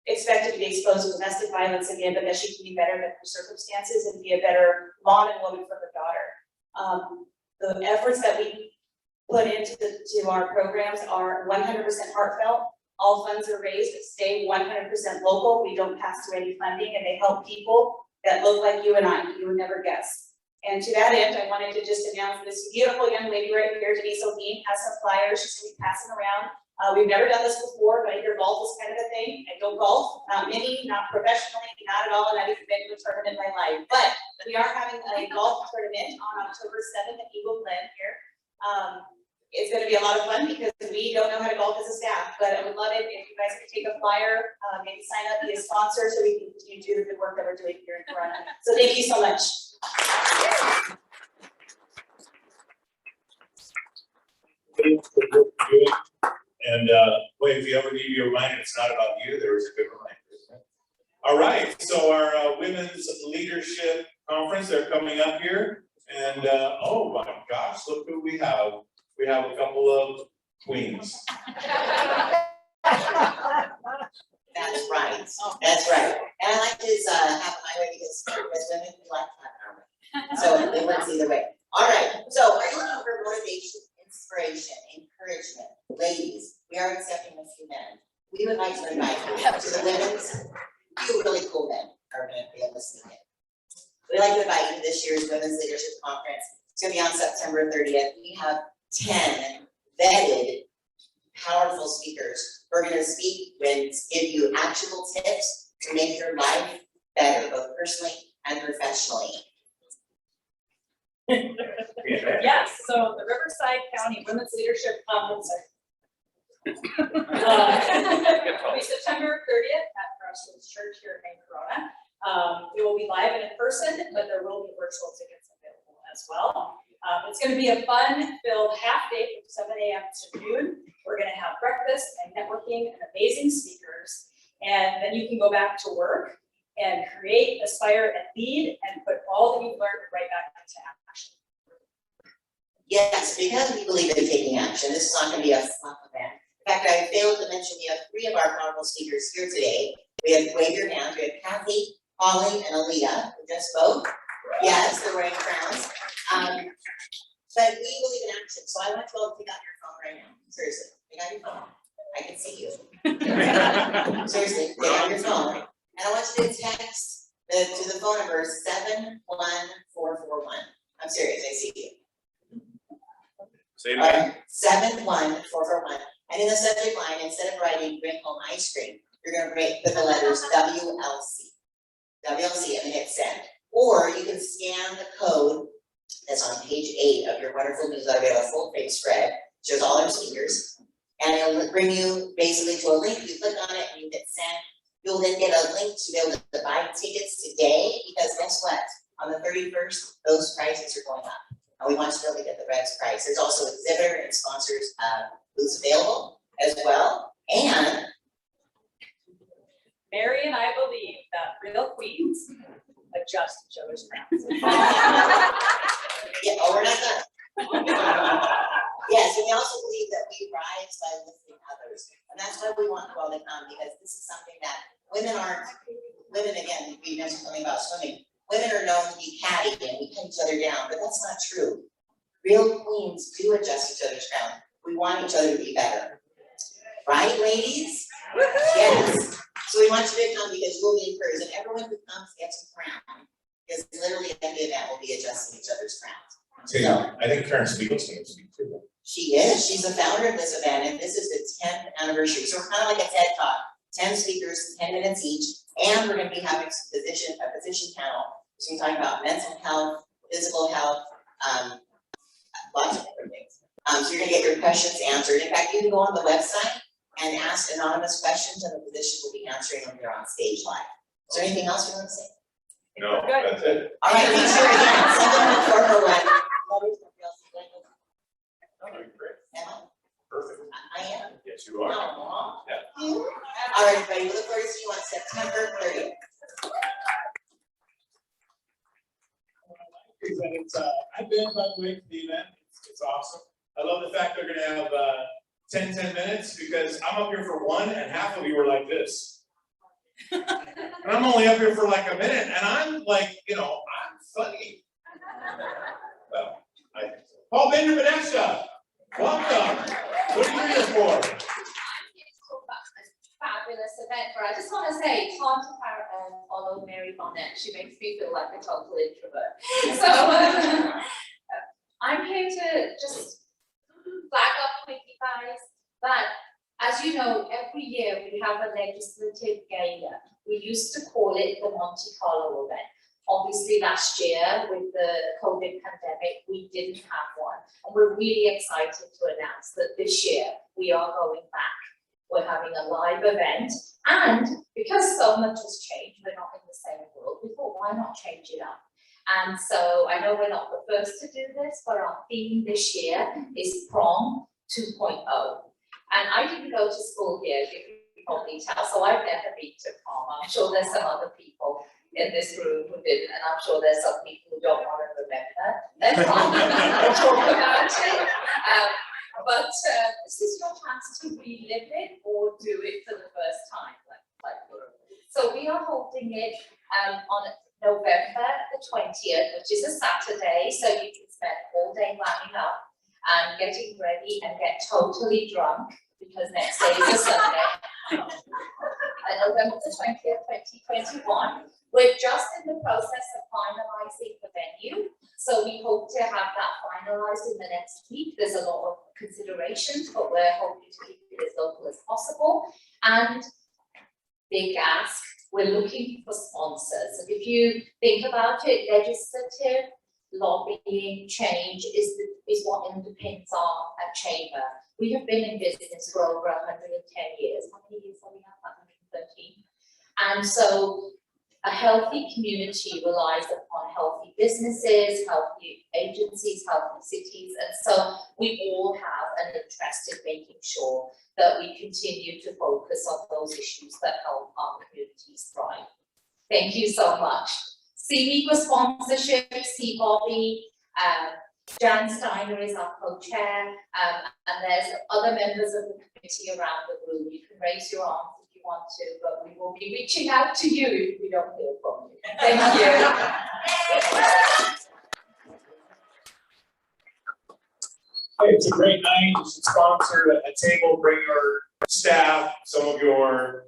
expected to be exposed to domestic violence again, but that she can be better than her circumstances and be a better mom and woman for her daughter. The efforts that we put into our programs are 100% heartfelt. All funds are raised, stay 100% local. We don't pass through any funding, and they help people that look like you and I. You would never guess. And to that end, I wanted to just announce this beautiful young lady right here, Denise O'Dean, has some flyers she's going to be passing around. We've never done this before, but I hear golf is kind of a thing. I don't golf, not mini, not professionally, not at all, and I've even been to a tournament in my life. But we are having a golf tournament on October 7th at Eagle Glen here. It's going to be a lot of fun because we don't know how to golf as a staff, but I would love it if you guys could take a flyer, maybe sign up, be a sponsor so we can continue to do the good work that we're doing here in Corona. So thank you so much. And boy, if you ever need your reminder, it's not about you, there was a good reminder. All right, so our Women's Leadership Conference, they're coming up here. And oh my gosh, look who we have. We have a couple of queens. That's right, that's right. And I like this have my way because women we like to have our way. So it works either way. All right, so are you looking for motivation, inspiration, encouragement? Ladies, we are accepting a few men. We would like to invite you to the women's, few really cool men are going to be listening in. We'd like to invite you to this year's Women's Leadership Conference. It's going to be on September 30th. We have 10 vetted, powerful speakers. We're going to speak and give you actionable tips to make your life better, both personally and professionally. Yes, so the Riverside County Women's Leadership Conference. It'll be September 30th at Crossroads Church here in Corona. It will be live and in person, but there will be virtual tickets available as well. It's going to be a fun-filled half day from 7 a.m. to noon. We're going to have breakfast and networking and amazing speakers, and then you can go back to work and create, aspire, and lead, and put all that you've learned right back into action. Yes, because we believe in taking action, this is not going to be a fluff event. In fact, I failed to mention we have 3 of our powerful speakers here today. We have, wave your hands, we have Kathy, Holly, and Alia, who just spoke. Yes, they're wearing crowns. But we believe in action, so I want you all to pick out your phone right now. Seriously, pick out your phone. I can see you. Seriously, pick out your phone. And I want you to text to the phone number 71441. I'm serious, I see you. Say it again. 71441. And in the subject line, instead of writing bring home ice cream, you're going to put the letters WLC. WLC and hit send. Or you can scan the code that's on page 8 of your wonderful newsletter. We have a full page spread, shows all our speakers. And it'll bring you basically to a link. You click on it and you hit send. You'll then get a link to be able to buy tickets today, because guess what? On the 31st, those prices are going up. And we want you to be able to get the best price. There's also exhibitor and sponsors booths available as well. And Mary and I believe that real queens adjust each other's crowns. yeah, oh, we're not done. Yes, and we also believe that we rise by lifting others. And that's why we want you all to come, because this is something that women again, we mentioned something about swimming. Women are known to be catty and we pin each other down, but that's not true. Real queens do adjust each other's crown. We want each other to be better. Right, ladies? Yes. So we want you to come because you will be encouraged, and everyone who comes gets a crown. Because literally at the end of the event, we'll be adjusting each other's crowns. So I think Karen Spiegel's going to speak too. She is. She's the founder of this event, and this is the 10th anniversary. So we're kind of like a TED Talk. 10 speakers, 10 minutes each, and we're going to be having a physician panel. So we're talking about mental health, physical health, lots of different things. So you're gonna get your questions answered. In fact, you can go on the website and ask anonymous questions, and the physician will be answering them here on stage live. Is there anything else you want to say? No, that's it. All right, make sure again, send them to Kurner one. Emma? Perfect. I am. Yes, you are. Aw. Yeah. All right, everybody, we look forward to seeing you on September 30th. I've been, by the way, to the event, it's awesome. I love the fact they're gonna have 10 minutes, because I'm up here for one and half of you are like this. And I'm only up here for like a minute, and I'm like, you know, I'm funny. Well, Paul Bender Vanessa, welcome. What are you here for? Fabulous event, but I just want to say, it's hard to follow Mary Bonnet. She makes me feel like a total introvert. So I'm here to just flag up with you guys that, as you know, every year we have a legislative gala. We used to call it the Monte Carlo event. Obviously, last year with the COVID pandemic, we didn't have one. And we're really excited to announce that this year we are going back. We're having a live event, and because so much has changed, we're not in the same world, we thought, why not change it up? And so I know we're not the first to do this, but our theme this year is Prom 2.0. And I didn't go to school here, you can probably tell, so I've never been to prom. I'm sure there's some other people in this room who didn't, and I'm sure there's some people who don't want to remember their prom or talk about it. But this is your chance to relive it or do it for the first time, so we are holding it on November the 20th, which is a Saturday, so you can spend all day lining up and getting ready and get totally drunk, because next day is a Sunday. And November the 20th, 2021. We're just in the process of finalizing the venue, so we hope to have that finalized in the next week. There's a lot of considerations, but we're hoping to keep it as local as possible. And big ask, we're looking for sponsors. And if you think about it, legislative lobbying change is what underpins our chamber. We have been in business for over 110 years. How many years have we had? 113. And so a healthy community relies upon healthy businesses, healthy agencies, healthy cities, and so we all have an interest in making sure that we continue to focus on those issues that help our communities thrive. Thank you so much. See me for sponsorship, see Bobby, Jan Steiner is our co-chair, and there's other members of the committee around the room. You can raise your arms if you want to, but we will be reaching out to you if we don't hear from you. Thank you. Hey, it's a great night. You should sponsor a table, bring your staff, some of your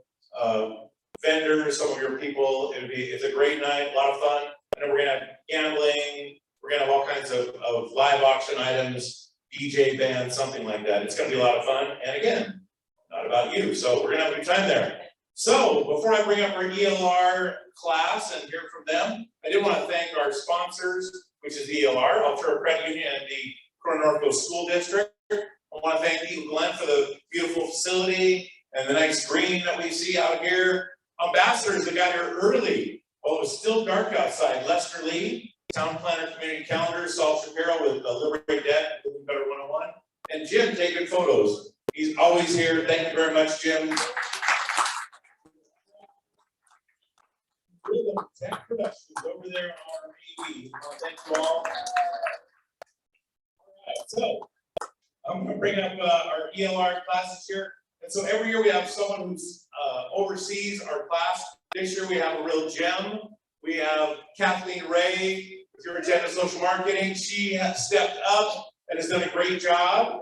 vendors, some of your people. It's a great night, a lot of fun. I know we're gonna have gambling, we're gonna have all kinds of live auction items, DJ band, something like that. It's gonna be a lot of fun. And again, not about you. So we're gonna have a good time there. So before I bring up our ELR class and hear from them, I did want to thank our sponsors, which is the ELR, Ultra Credit Union, and the Kurner North Coast School District. I want to thank you, Glenn, for the beautiful facility and the nice green that we see out here. Ambassadors that got here early while it was still dark outside. Lester Lee, Town Planner Community Calendar, Saul Shapiro with Liberate Debt, Living Better 101, and Jim taking photos. He's always here. Thank you very much, Jim. Rhythm Tech Productions over there on AV. Thank you all. Alright, so I'm going to bring up our ELR classes here. And so every year we have someone who's oversees our class. This year we have a real gem. We have Kathleen Ray with your agenda social marketing. She has stepped up and has done a great job.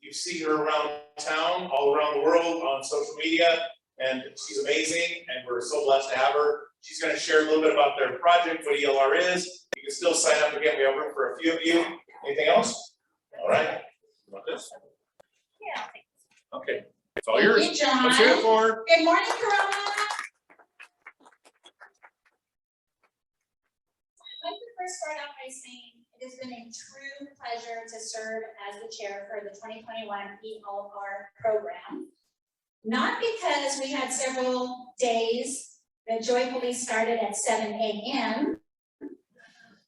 You see her around town, all around the world on social media, and she's amazing, and we're so blessed to have her. She's going to share a little bit about their project, what ELR is. You can still sign up again. We have room for a few of you. Anything else? All right. You want this? Yeah. Okay. It's all yours. Thank you, John. Let's hear it for her. Good morning, Corona. I'd like to first start out by saying it has been a true pleasure to serve as the chair for the 2021 ELR program. Not because we had several days that joyfully started at 7 a.m.,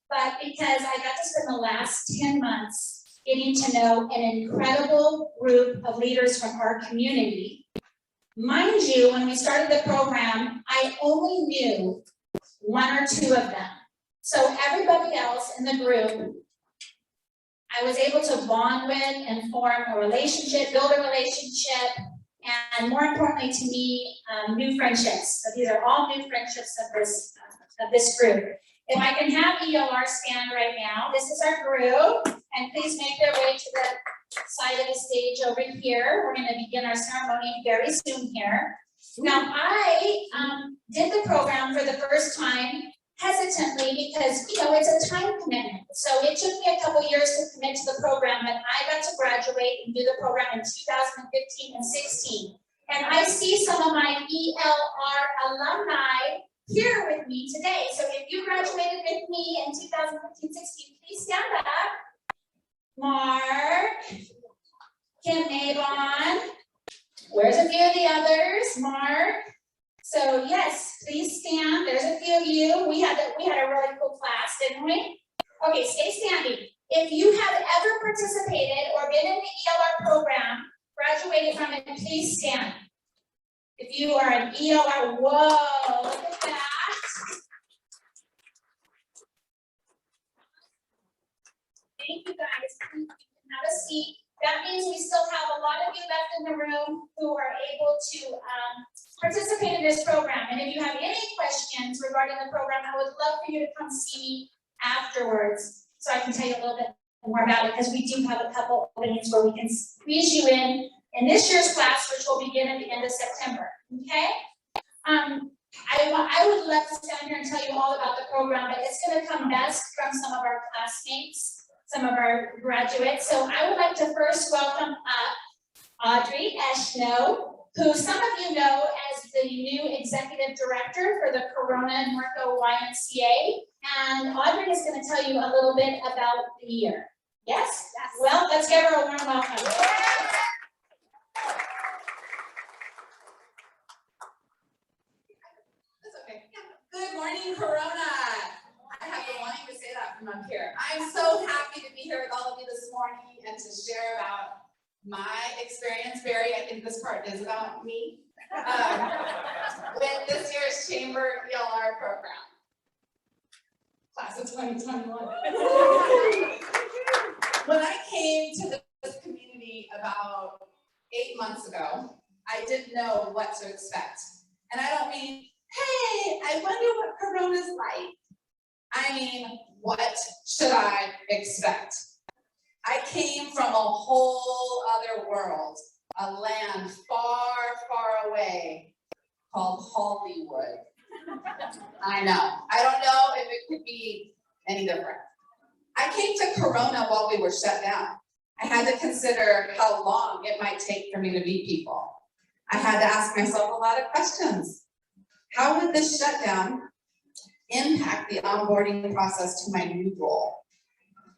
but because I got to spend the last 10 months getting to know an incredible group of leaders from our community. Mind you, when we started the program, I only knew one or two of them. So everybody else in the group, I was able to bond with and form a relationship, build a relationship, and more importantly to me, new friendships. So these are all new friendships of this group. If I can have ELR stand right now, this is our group, and please make their way to the side of the stage over here. We're going to begin our ceremony very soon here. Now, I did the program for the first time hesitantly because, you know, it's a time commitment. So it took me a couple years to commit to the program, but I got to graduate and do the program in 2015 and 16. And I see some of my ELR alumni here with me today. So if you graduated with me in 2015-16, please stand up. Mark, Kim Avon, where's a few of the others? Mark. So yes, please stand. There's a few of you. We had a really cool class, didn't we? Okay, stay standing. If you have ever participated or been in the ELR program, graduated from it, please stand. If you are an ELR, whoa, look at that. Thank you guys. You can have a seat. That means we still have a lot of you left in the room who are able to participate in this program. And if you have any questions regarding the program, I would love for you to come see me afterwards so I can tell you a little bit more about it, because we do have a couple openings where we can squeeze you in this year's class, which will begin at the end of September, okay? I would love to stand here and tell you all about the program, but it's gonna come best from some of our classmates, some of our graduates. So I would like to first welcome up Audrie Echnoz, who some of you know as the new executive director for the Corona Norco YMCA. And Audrie is gonna tell you a little bit about the year. Yes? Yes. Well, let's give her a warm welcome. Good morning, Corona. I have been wanting to say that from up here. I'm so happy to be here with all of you this morning and to share about my experience. Barry, I think this part is about me. With this year's Chamber ELR program. Class of 2021. When I came to this community about 8 months ago, I didn't know what to expect. And I don't mean, hey, I wonder what Corona's like. I mean, what should I expect? I came from a whole other world, a land far, far away called Hollywood. I know. I don't know if it could be any different. I came to Corona while we were shut down. I had to consider how long it might take for me to meet people. I had to ask myself a lot of questions. How would this shutdown impact the onboarding process to my new role?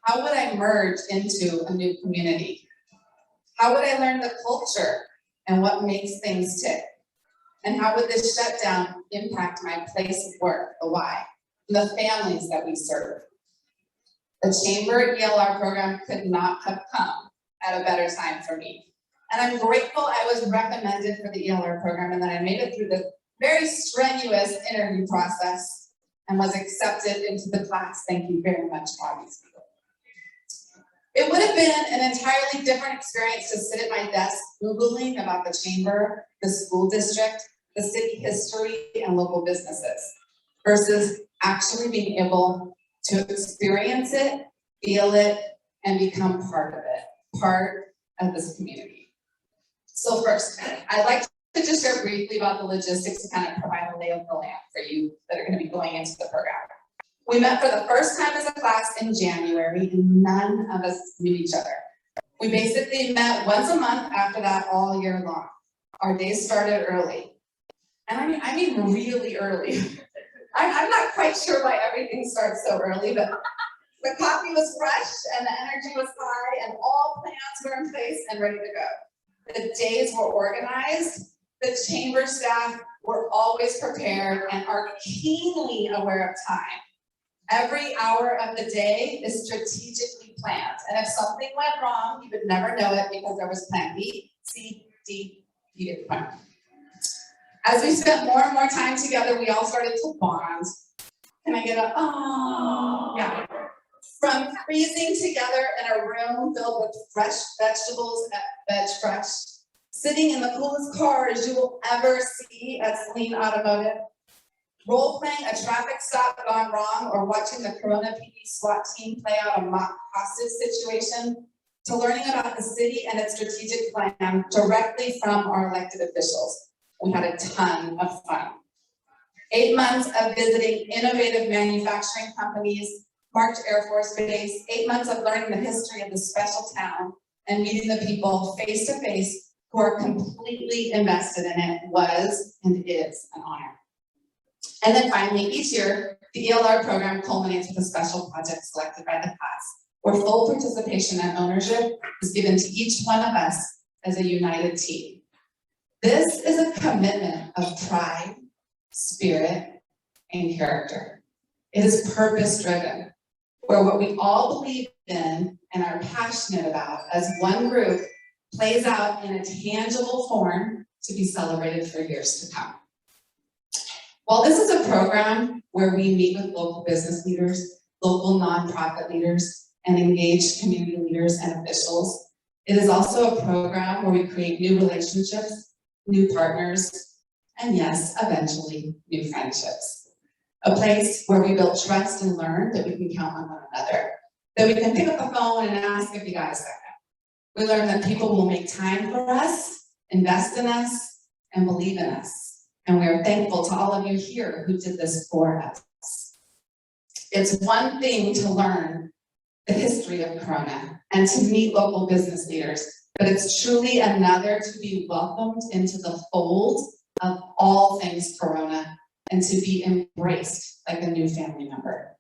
How would I merge into a new community? How would I learn the culture and what makes things tick? And how would this shutdown impact my place of work, the why, and the families that we serve? The Chamber ELR program could not have come at a better time for me. And I'm grateful I was recommended for the ELR program and that I made it through the very strenuous interview process and was accepted into the class. Thank you very much, Audrie. It would have been an entirely different experience to sit at my desk Googling about the chamber, the school district, the city history, and local businesses, versus actually being able to experience it, feel it, and become part of it, part of this community. So first, I'd like to just share briefly about the logistics to kind of provide a lay of the land for you that are going to be going into the program. We met for the first time as a class in January, and none of us knew each other. We basically met once a month after that all year long. Our days started early. And I mean really early. I'm not quite sure why everything starts so early, but the coffee was fresh and the energy was high and all plans were in place and ready to go. The days were organized, the chamber staff were always prepared and are keenly aware of time. Every hour of the day is strategically planned, and if something went wrong, you would never know it because there was plan B, C, D, you get the point. As we spent more and more time together, we all started to bond. Can I get a, oh, yeah. From freezing together in a room filled with fresh vegetables at Veg Fresh, sitting in the coolest cars you will ever see at Celine Automotive, role-playing a traffic stop gone wrong, or watching the Corona PD SWAT team play out a mock hostage situation, to learning about the city and its strategic plan directly from our elected officials. We had a ton of fun. 8 months of visiting innovative manufacturing companies, March Air Force Base, 8 months of learning the history of this special town and meeting the people face to face who are completely invested in it was and is an honor. And then finally, each year, the ELR program culminates with a special project selected by the class, where full participation and ownership is given to each one of us as a united team. This is a commitment of pride, spirit, and character. It is purpose-driven, where what we all believe in and are passionate about as one group plays out in a tangible form to be celebrated for years to come. While this is a program where we meet with local business leaders, local nonprofit leaders, and engaged community leaders and officials, it is also a program where we create new relationships, new partners, and yes, eventually, new friendships. A place where we build trust and learn that we can count on one another, that we can pick up the phone and ask if you got a second. We learn that people will make time for us, invest in us, and believe in us. And we are thankful to all of you here who did this for us. It's one thing to learn the history of Corona and to meet local business leaders, but it's truly another to be welcomed into the fold of all things Corona and to be embraced like a new family member.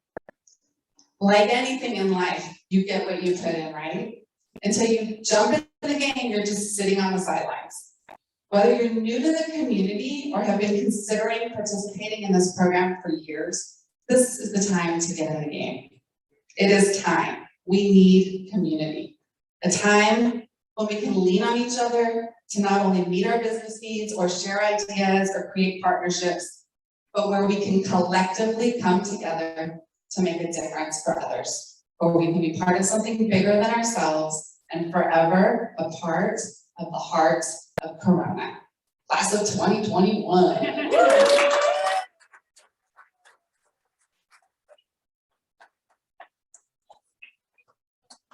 Like anything in life, you get what you put in, right? Until you jump into the game, you're just sitting on the sidelines. Whether you're new to the community or have been considering participating in this program for years, this is the time to get in the game. It is time. We need community. A time when we can lean on each other to not only meet our business needs or share ideas or create partnerships, but where we can collectively come together to make a difference for others, where we can be part of something bigger than ourselves and forever a part of the heart of Corona. Class of 2021. Thank you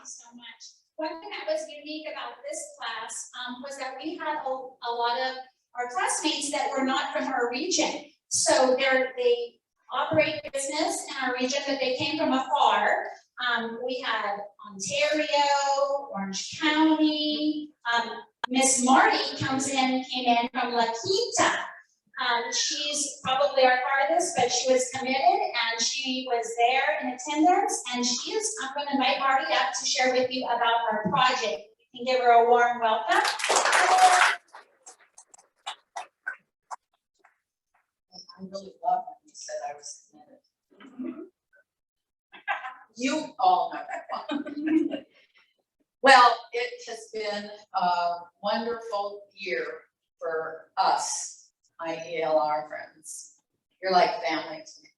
so much. One thing that was unique about this class was that we had a lot of our classmates that were not from our region. So they operate business in our region, but they came from afar. We had Ontario, Orange County. Miss Marty came in from La Quinta. She's probably our farthest, but she was committed and she was there in attendance. And I'm going to invite Marty up to share with you about our project. You can give her a warm welcome. I really love when you said I was committed. You all know that. Well, it has been a wonderful year for us, my ELR friends. You're like family to me.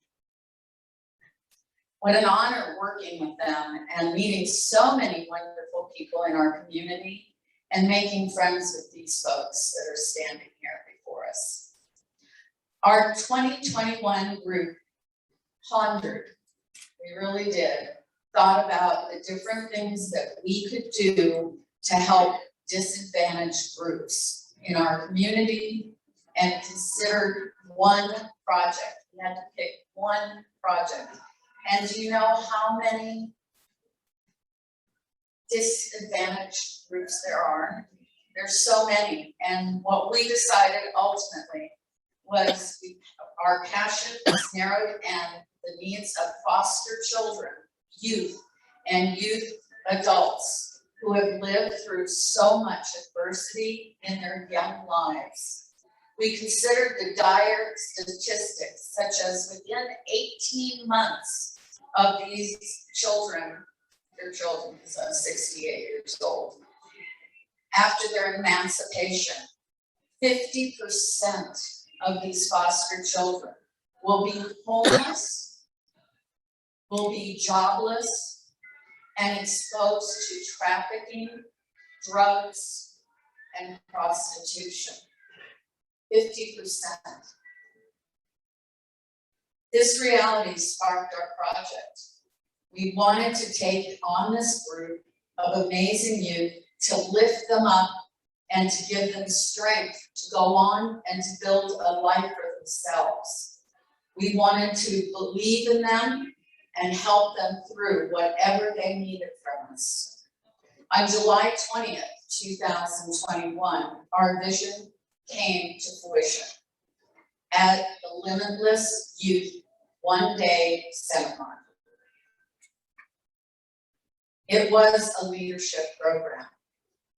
What an honor working with them and meeting so many wonderful people in our community and making friends with these folks that are standing here before us. Our 2021 group pondered, we really did, thought about the different things that we could do to help disadvantaged groups in our community and considered one project. We had to pick one project. And do you know how many disadvantaged groups there are? There's so many. And what we decided ultimately was our passion is narrowed and the needs of foster children, youth, and youth adults who have lived through so much adversity in their young lives. We considered the dire statistics, such as within 18 months of these children, their children, because I'm 68 years old, after their emancipation, 50% of these foster children will be homeless, will be jobless, and exposed to trafficking, drugs, and prostitution. 50%. This reality sparked our project. We wanted to take on this group of amazing youth to lift them up and to give them strength to go on and to build a life for themselves. We wanted to believe in them and help them through whatever they needed from us. On July 20th, 2021, our vision came to fruition at the Limitless Youth One-Day Seminar. It was a leadership program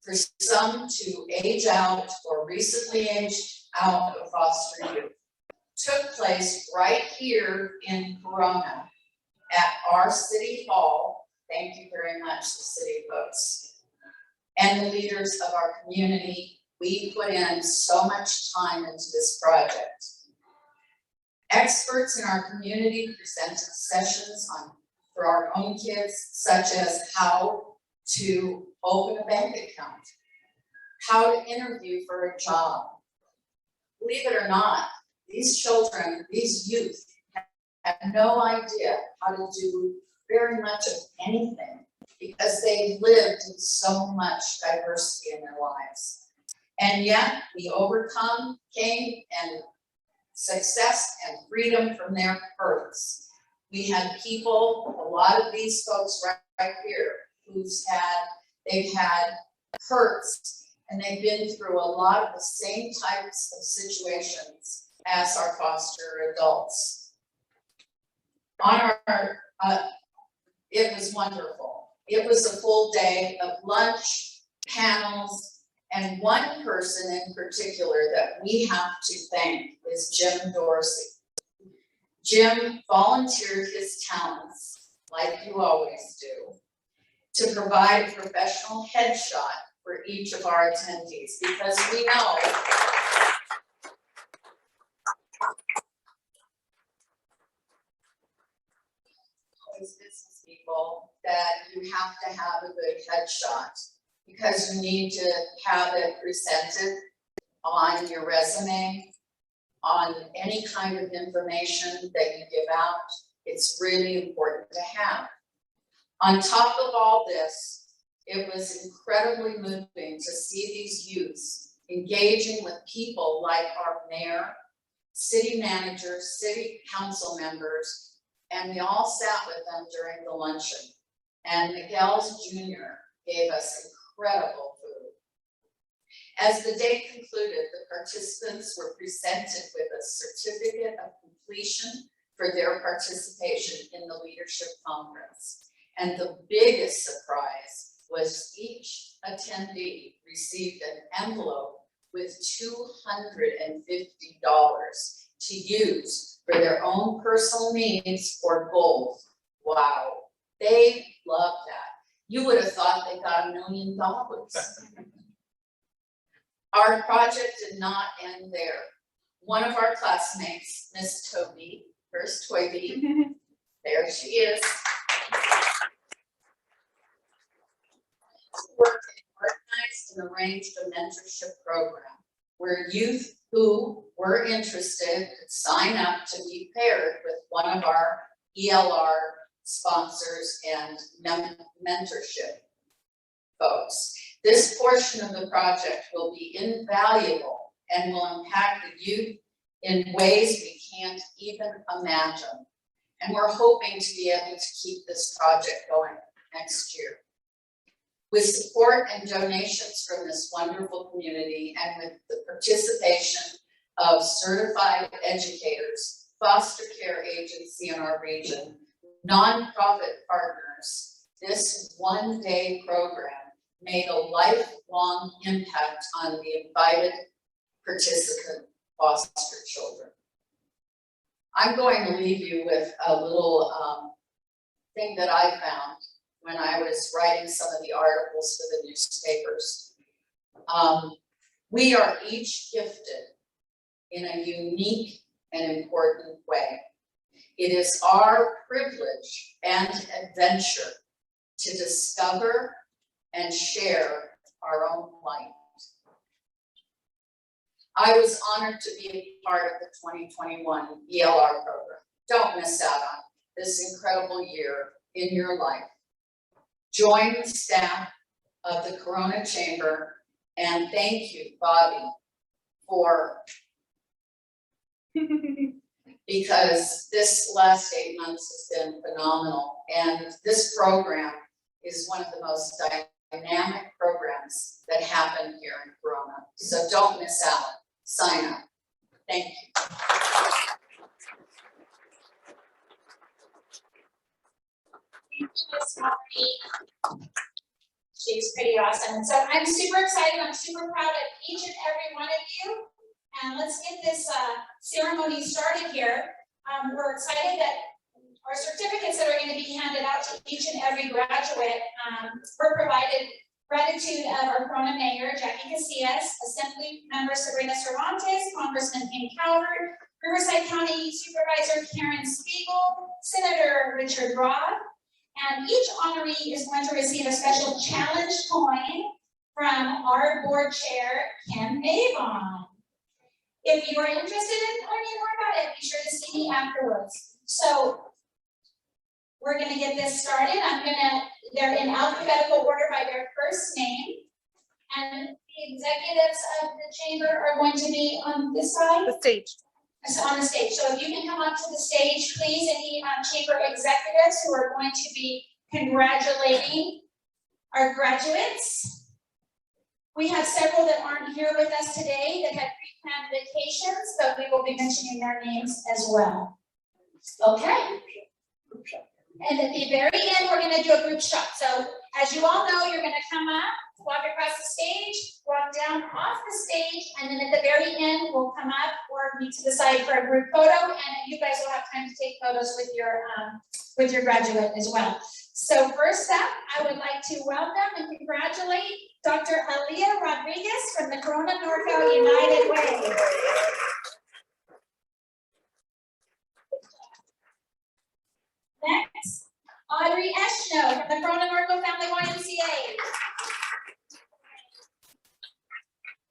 for some to age out or recently aged out of foster youth. Took place right here in Corona at our city hall. Thank you very much, the city folks, and the leaders of our community. We put in so much time into this project. Experts in our community presented sessions for our own kids, such as how to open a bank account, how to interview for a job. Believe it or not, these children, these youth, have no idea how to do very much of anything because they lived in so much diversity in their lives. And yet the overcome came and success and freedom from their hurts. We had people, a lot of these folks right here, they've had hurts and they've been through a lot of the same types of situations as our foster adults. It was wonderful. It was a full day of lunch, panels, and one person in particular that we have to thank is Jim Dorsey. Jim volunteered his talents, like you always do, to provide a professional headshot for each of our attendees, because we know as business people that you have to have a good headshot, because you need to have it presented on your resume, on any kind of information that you give out. It's really important to have. On top of all this, it was incredibly moving to see these youths engaging with people like our mayor, city managers, city council members, and we all sat with them during the luncheon. And Miguel's Jr. gave us incredible food. As the day concluded, the participants were presented with a certificate of completion for their participation in the leadership conference. And the biggest surprise was each attendee received an envelope with $250 to use for their own personal needs or goals. Wow, they loved that. You would have thought they got $1 million. Our project did not end there. One of our classmates, Miss Toby, first Toby, there she is, worked and organized and arranged a mentorship program where youth who were interested could sign up to be paired with one of our ELR sponsors and mentorship folks. This portion of the project will be invaluable and will impact the youth in ways we can't even imagine. And we're hoping to be able to keep this project going next year. With support and donations from this wonderful community and with the participation of certified educators, foster care agency in our region, nonprofit partners, this one-day program made a lifelong impact on the invited participant foster children. I'm going to leave you with a little thing that I found when I was writing some of the articles for the newspapers. We are each gifted in a unique and important way. It is our privilege and adventure to discover and share our own light. I was honored to be a part of the 2021 ELR program. Don't miss out on this incredible year in your life. Join the staff of the Corona Chamber, and thank you, Bobby, for because this last 8 months has been phenomenal, and this program is one of the most dynamic programs that happen here in Corona. So don't miss out. Sign up. Thank you. Thank you, Ms. Marty. She's pretty awesome. So I'm super excited. I'm super proud of each and every one of you. And let's get this ceremony started here. We're excited that our certificates that are going to be handed out to each and every graduate were provided. Gratitude of our Corona Mayor, Jackie Casillas, Assembly Member Sabrina Cervantes, Congressman Ken Coward, Riverside County Supervisor Karen Spiegel, Senator Richard Roth, and each honoree is going to receive a special challenge coin from our board chair, Ken Avon. If you are interested in learning more about it, be sure to see me afterwards. So we're gonna get this started. They're in alphabetical order by their first name. And the executives of the chamber are going to be on this side. The stage. So on the stage. So if you can come up to the stage, please, any chamber executives who are going to be congratulating our graduates. We have several that aren't here with us today that had pre-planned vacations, but we will be mentioning their names as well. Okay. And at the very end, we're gonna do a group shot. So as you all know, you're gonna come up, walk across the stage, walk down off the stage, and then at the very end, we'll come up or meet to the side for a group photo, and you guys will have time to take photos with your graduate as well. So first up, I would like to welcome and congratulate Dr. Alia Rodriguez from the Corona Norco United Way. Next, Audrie Echnoz from the Kurner Family YMCA.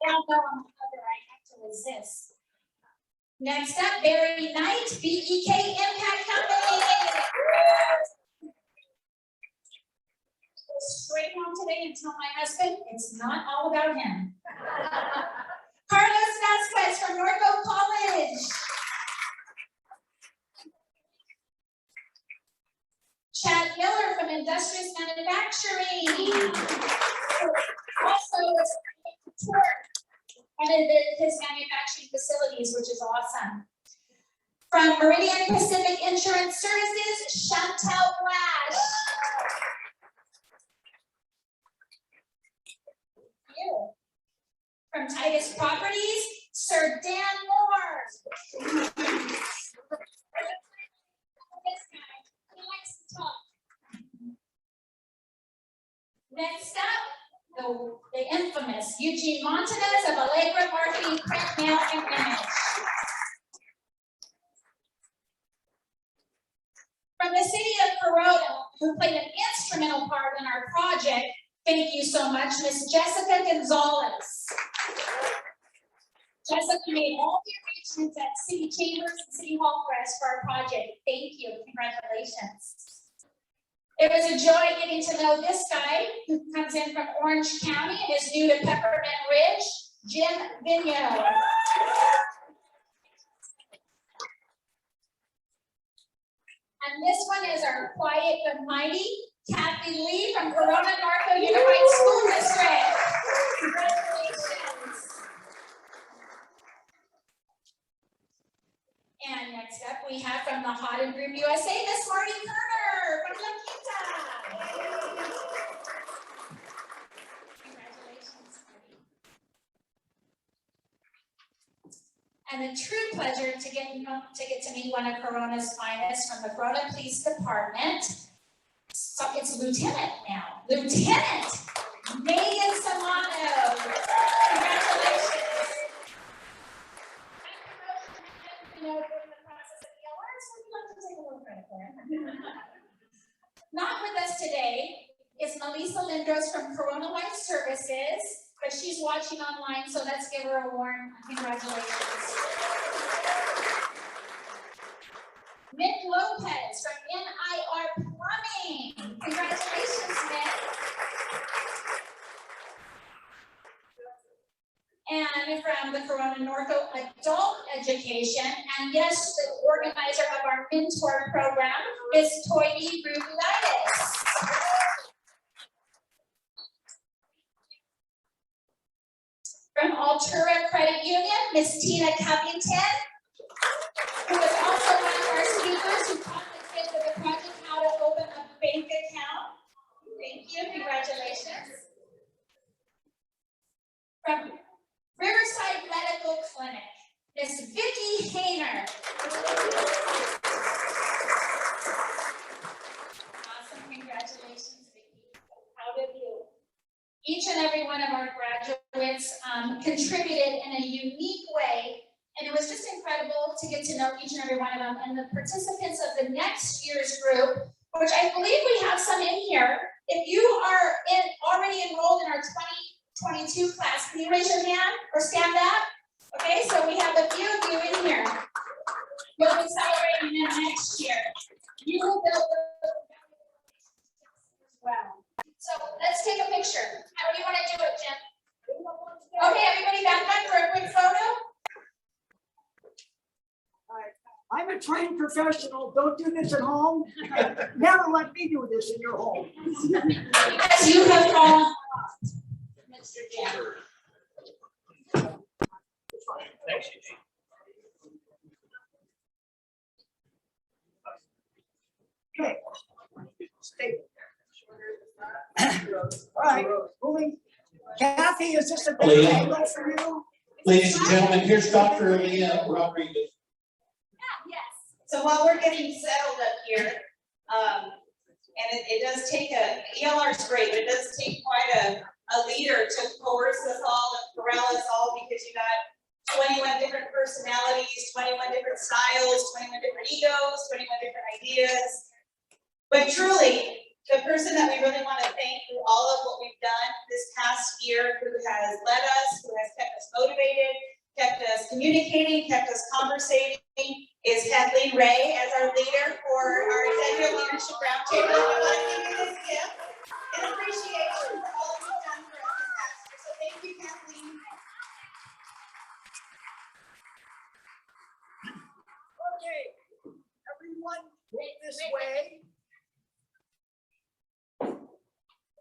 Down low on the cover, I have to resist. Next up, Barry Knight, BEK Impact Company. Go straight home today and tell my husband it's not all about him. Carlos Vasquez from Norco College. Chad Miller from Industrious Manufacturing. Also was one of his manufacturing facilities, which is awesome. From Meridian Pacific Insurance Services, Chantel Lash. From Titus Properties, Sir Dan Moore. Next up, the infamous Eugene Montanez of Allegra Marketing, Print, Mail, and Image. From the city of Corona, who played an instrumental part in our project, thank you so much, Miss Jessica Gonzalez. Jessica made all the arrangements at City Chambers and City Hall for us for our project. Thank you, congratulations. It was a joy getting to know this guy who comes in from Orange County and is new to Peppermint Ridge, Jim Vigneault. And this one is our quiet but mighty, Kathy Lee from Corona Norco Unified School District. Congratulations. Next up, we have from the Hot and Groom USA, Miss Marty Kurner from La Quinta. Congratulations, Marty. And a true pleasure to get to meet one of Corona's finest from the Corona Police Department. So it's Lieutenant now, Lieutenant Megan Samano. Congratulations. Not with us today is Melissa Lindros from Corona Life Services, but she's watching online, so let's give her a warm congratulations. Nick Lopez from NIR Plumbing. Congratulations, Nick. And from the Corona Norco Adult Education, and yes, the organizer of our mentor program is Toyi Rubiditis. From Altura Credit Union, Miss Tina Covington, who is also one of our speakers who taught the kids of the project how to open a bank account. Thank you, congratulations. From Riverside Medical Clinic, Miss Vicki Hayner. Awesome, congratulations, Vicki. Proud of you. Each and every one of our graduates contributed in a unique way, and it was just incredible to get to know each and every one of them. And the participants of the next year's group, which I believe we have some in here, if you are already enrolled in our 2022 class, can you raise your hand or stand up? Okay, so we have a few of you in here. You'll be celebrating them next year. You will build the as well. So let's take a picture. How do you want to do it, Jim? Okay, everybody back up for a quick photo. I'm a trained professional. Don't do this at home. Never let me do this in your home. Because you have fallen off, Mr. Jim. Okay. Stay. All right, moving. Kathy, is this a good angle for you? Ladies and gentlemen, here's Dr. Alia Rodriguez. Yes. So while we're getting settled up here, and it does take ELR is great, but it does take quite a leader to coerce us all and corral us all, because you got 21 different personalities, 21 different styles, 21 different egos, 21 different ideas. But truly, the person that we really want to thank through all of what we've done this past year, who has led us, who has kept us motivated, kept us communicating, kept us conversating, is Kathleen Ray as our leader for our Executive Leadership Roundtable. I want to give you this gift in appreciation for all that you've done for us this past year. So thank you, Kathleen. Okay, everyone, move this way.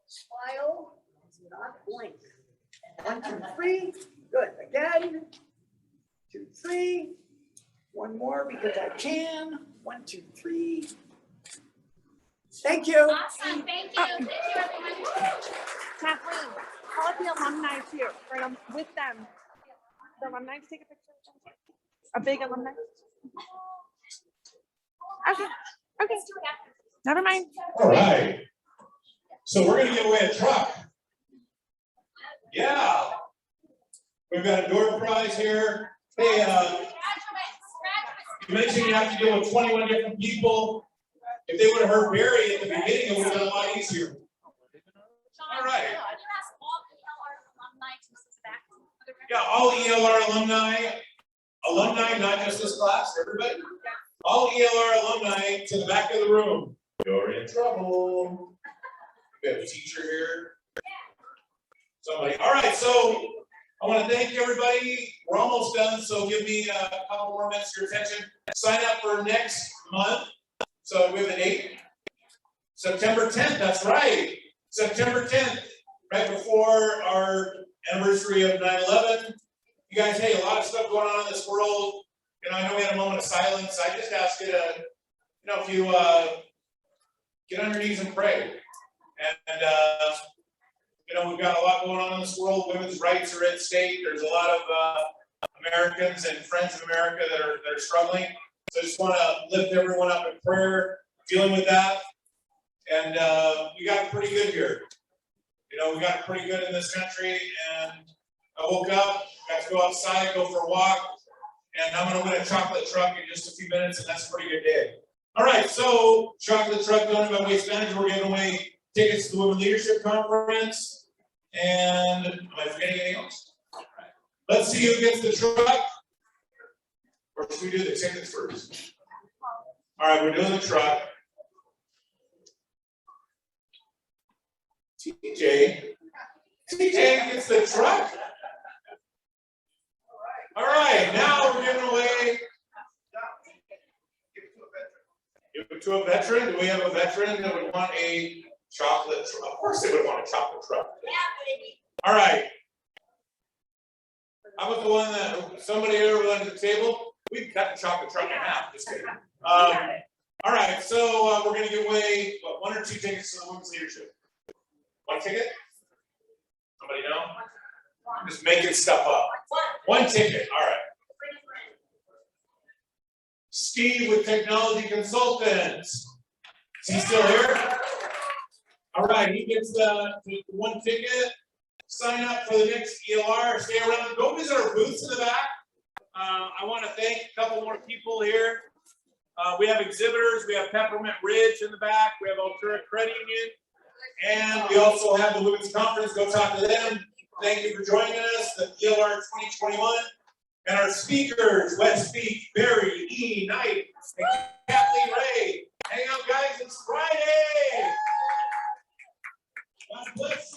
Smile, not blink. 1, 2, 3. Good. Again. 2, 3. One more because I can. 1, 2, 3. Thank you. Awesome. Thank you. Thank you, everyone. Kathleen, call up the alumni too. Right with them. The alumni to take a picture. A big alumni. Okay. Okay. Never mind. All right. So we're gonna give away a truck. Yeah. We've got a door prize here. Hey, you mentioned you have to deal with 21 different people. If they would have heard Barry at the beginning, it would have been a lot easier. All right. Yeah, all ELR alumni, not just this class, everybody. All ELR alumni to the back of the room. You're in trouble. We have a teacher here. Somebody. All right, so I want to thank everybody. We're almost done, so give me a couple more minutes of your attention. Sign up for next month. So we have a date. September 10th, that's right. September 10th, right before our anniversary of 9/11. You guys, hey, a lot of stuff going on in this world. you know, I know we had a moment of silence. I just ask you to, you know, if you get on your knees and pray. And you know, we've got a lot going on in this world. Women's rights are at stake. There's a lot of Americans and friends of America that are struggling. So I just want to lift everyone up in prayer, dealing with that. And we got it pretty good here. You know, we got it pretty good in this country. And I woke up, got to go outside, go for a walk, and I'm going to win a chocolate truck in just a few minutes, and that's a pretty good day. All right, so chocolate truck donated by Waste Management. We're giving away tickets to the Women Leadership Conference. And am I forgetting anything else? Let's see who gets the truck. Or should we do the tickets first? All right, we're doing the truck. TJ gets the truck. All right, now we're giving away. Give it to a veteran. Do we have a veteran that would want a chocolate truck? Of course they would want a chocolate truck. All right. How about the one that somebody over under the table? We can cut the chocolate truck in half. Just kidding. All right, so we're going to give away what, 1 or 2 tickets to the Women's Leadership. 1 ticket? Somebody know? Just making stuff up. 1 ticket. All right. Steve with Technology Consultants. Is he still here? All right, he gets the 1 ticket. Sign up for the next ELR. Stay around. Go visit our booths in the back. I want to thank a couple more people here. We have exhibitors. We have Peppermint Ridge in the back. We have Altura Credit Union. And we also have the Women's Conference. Go talk to them. Thank you for joining us, the ELR 2021. And our speakers, Wes Speake, Barry, E. Knight, and Kathleen Ray. Hang out, guys. It's Friday. God bless you.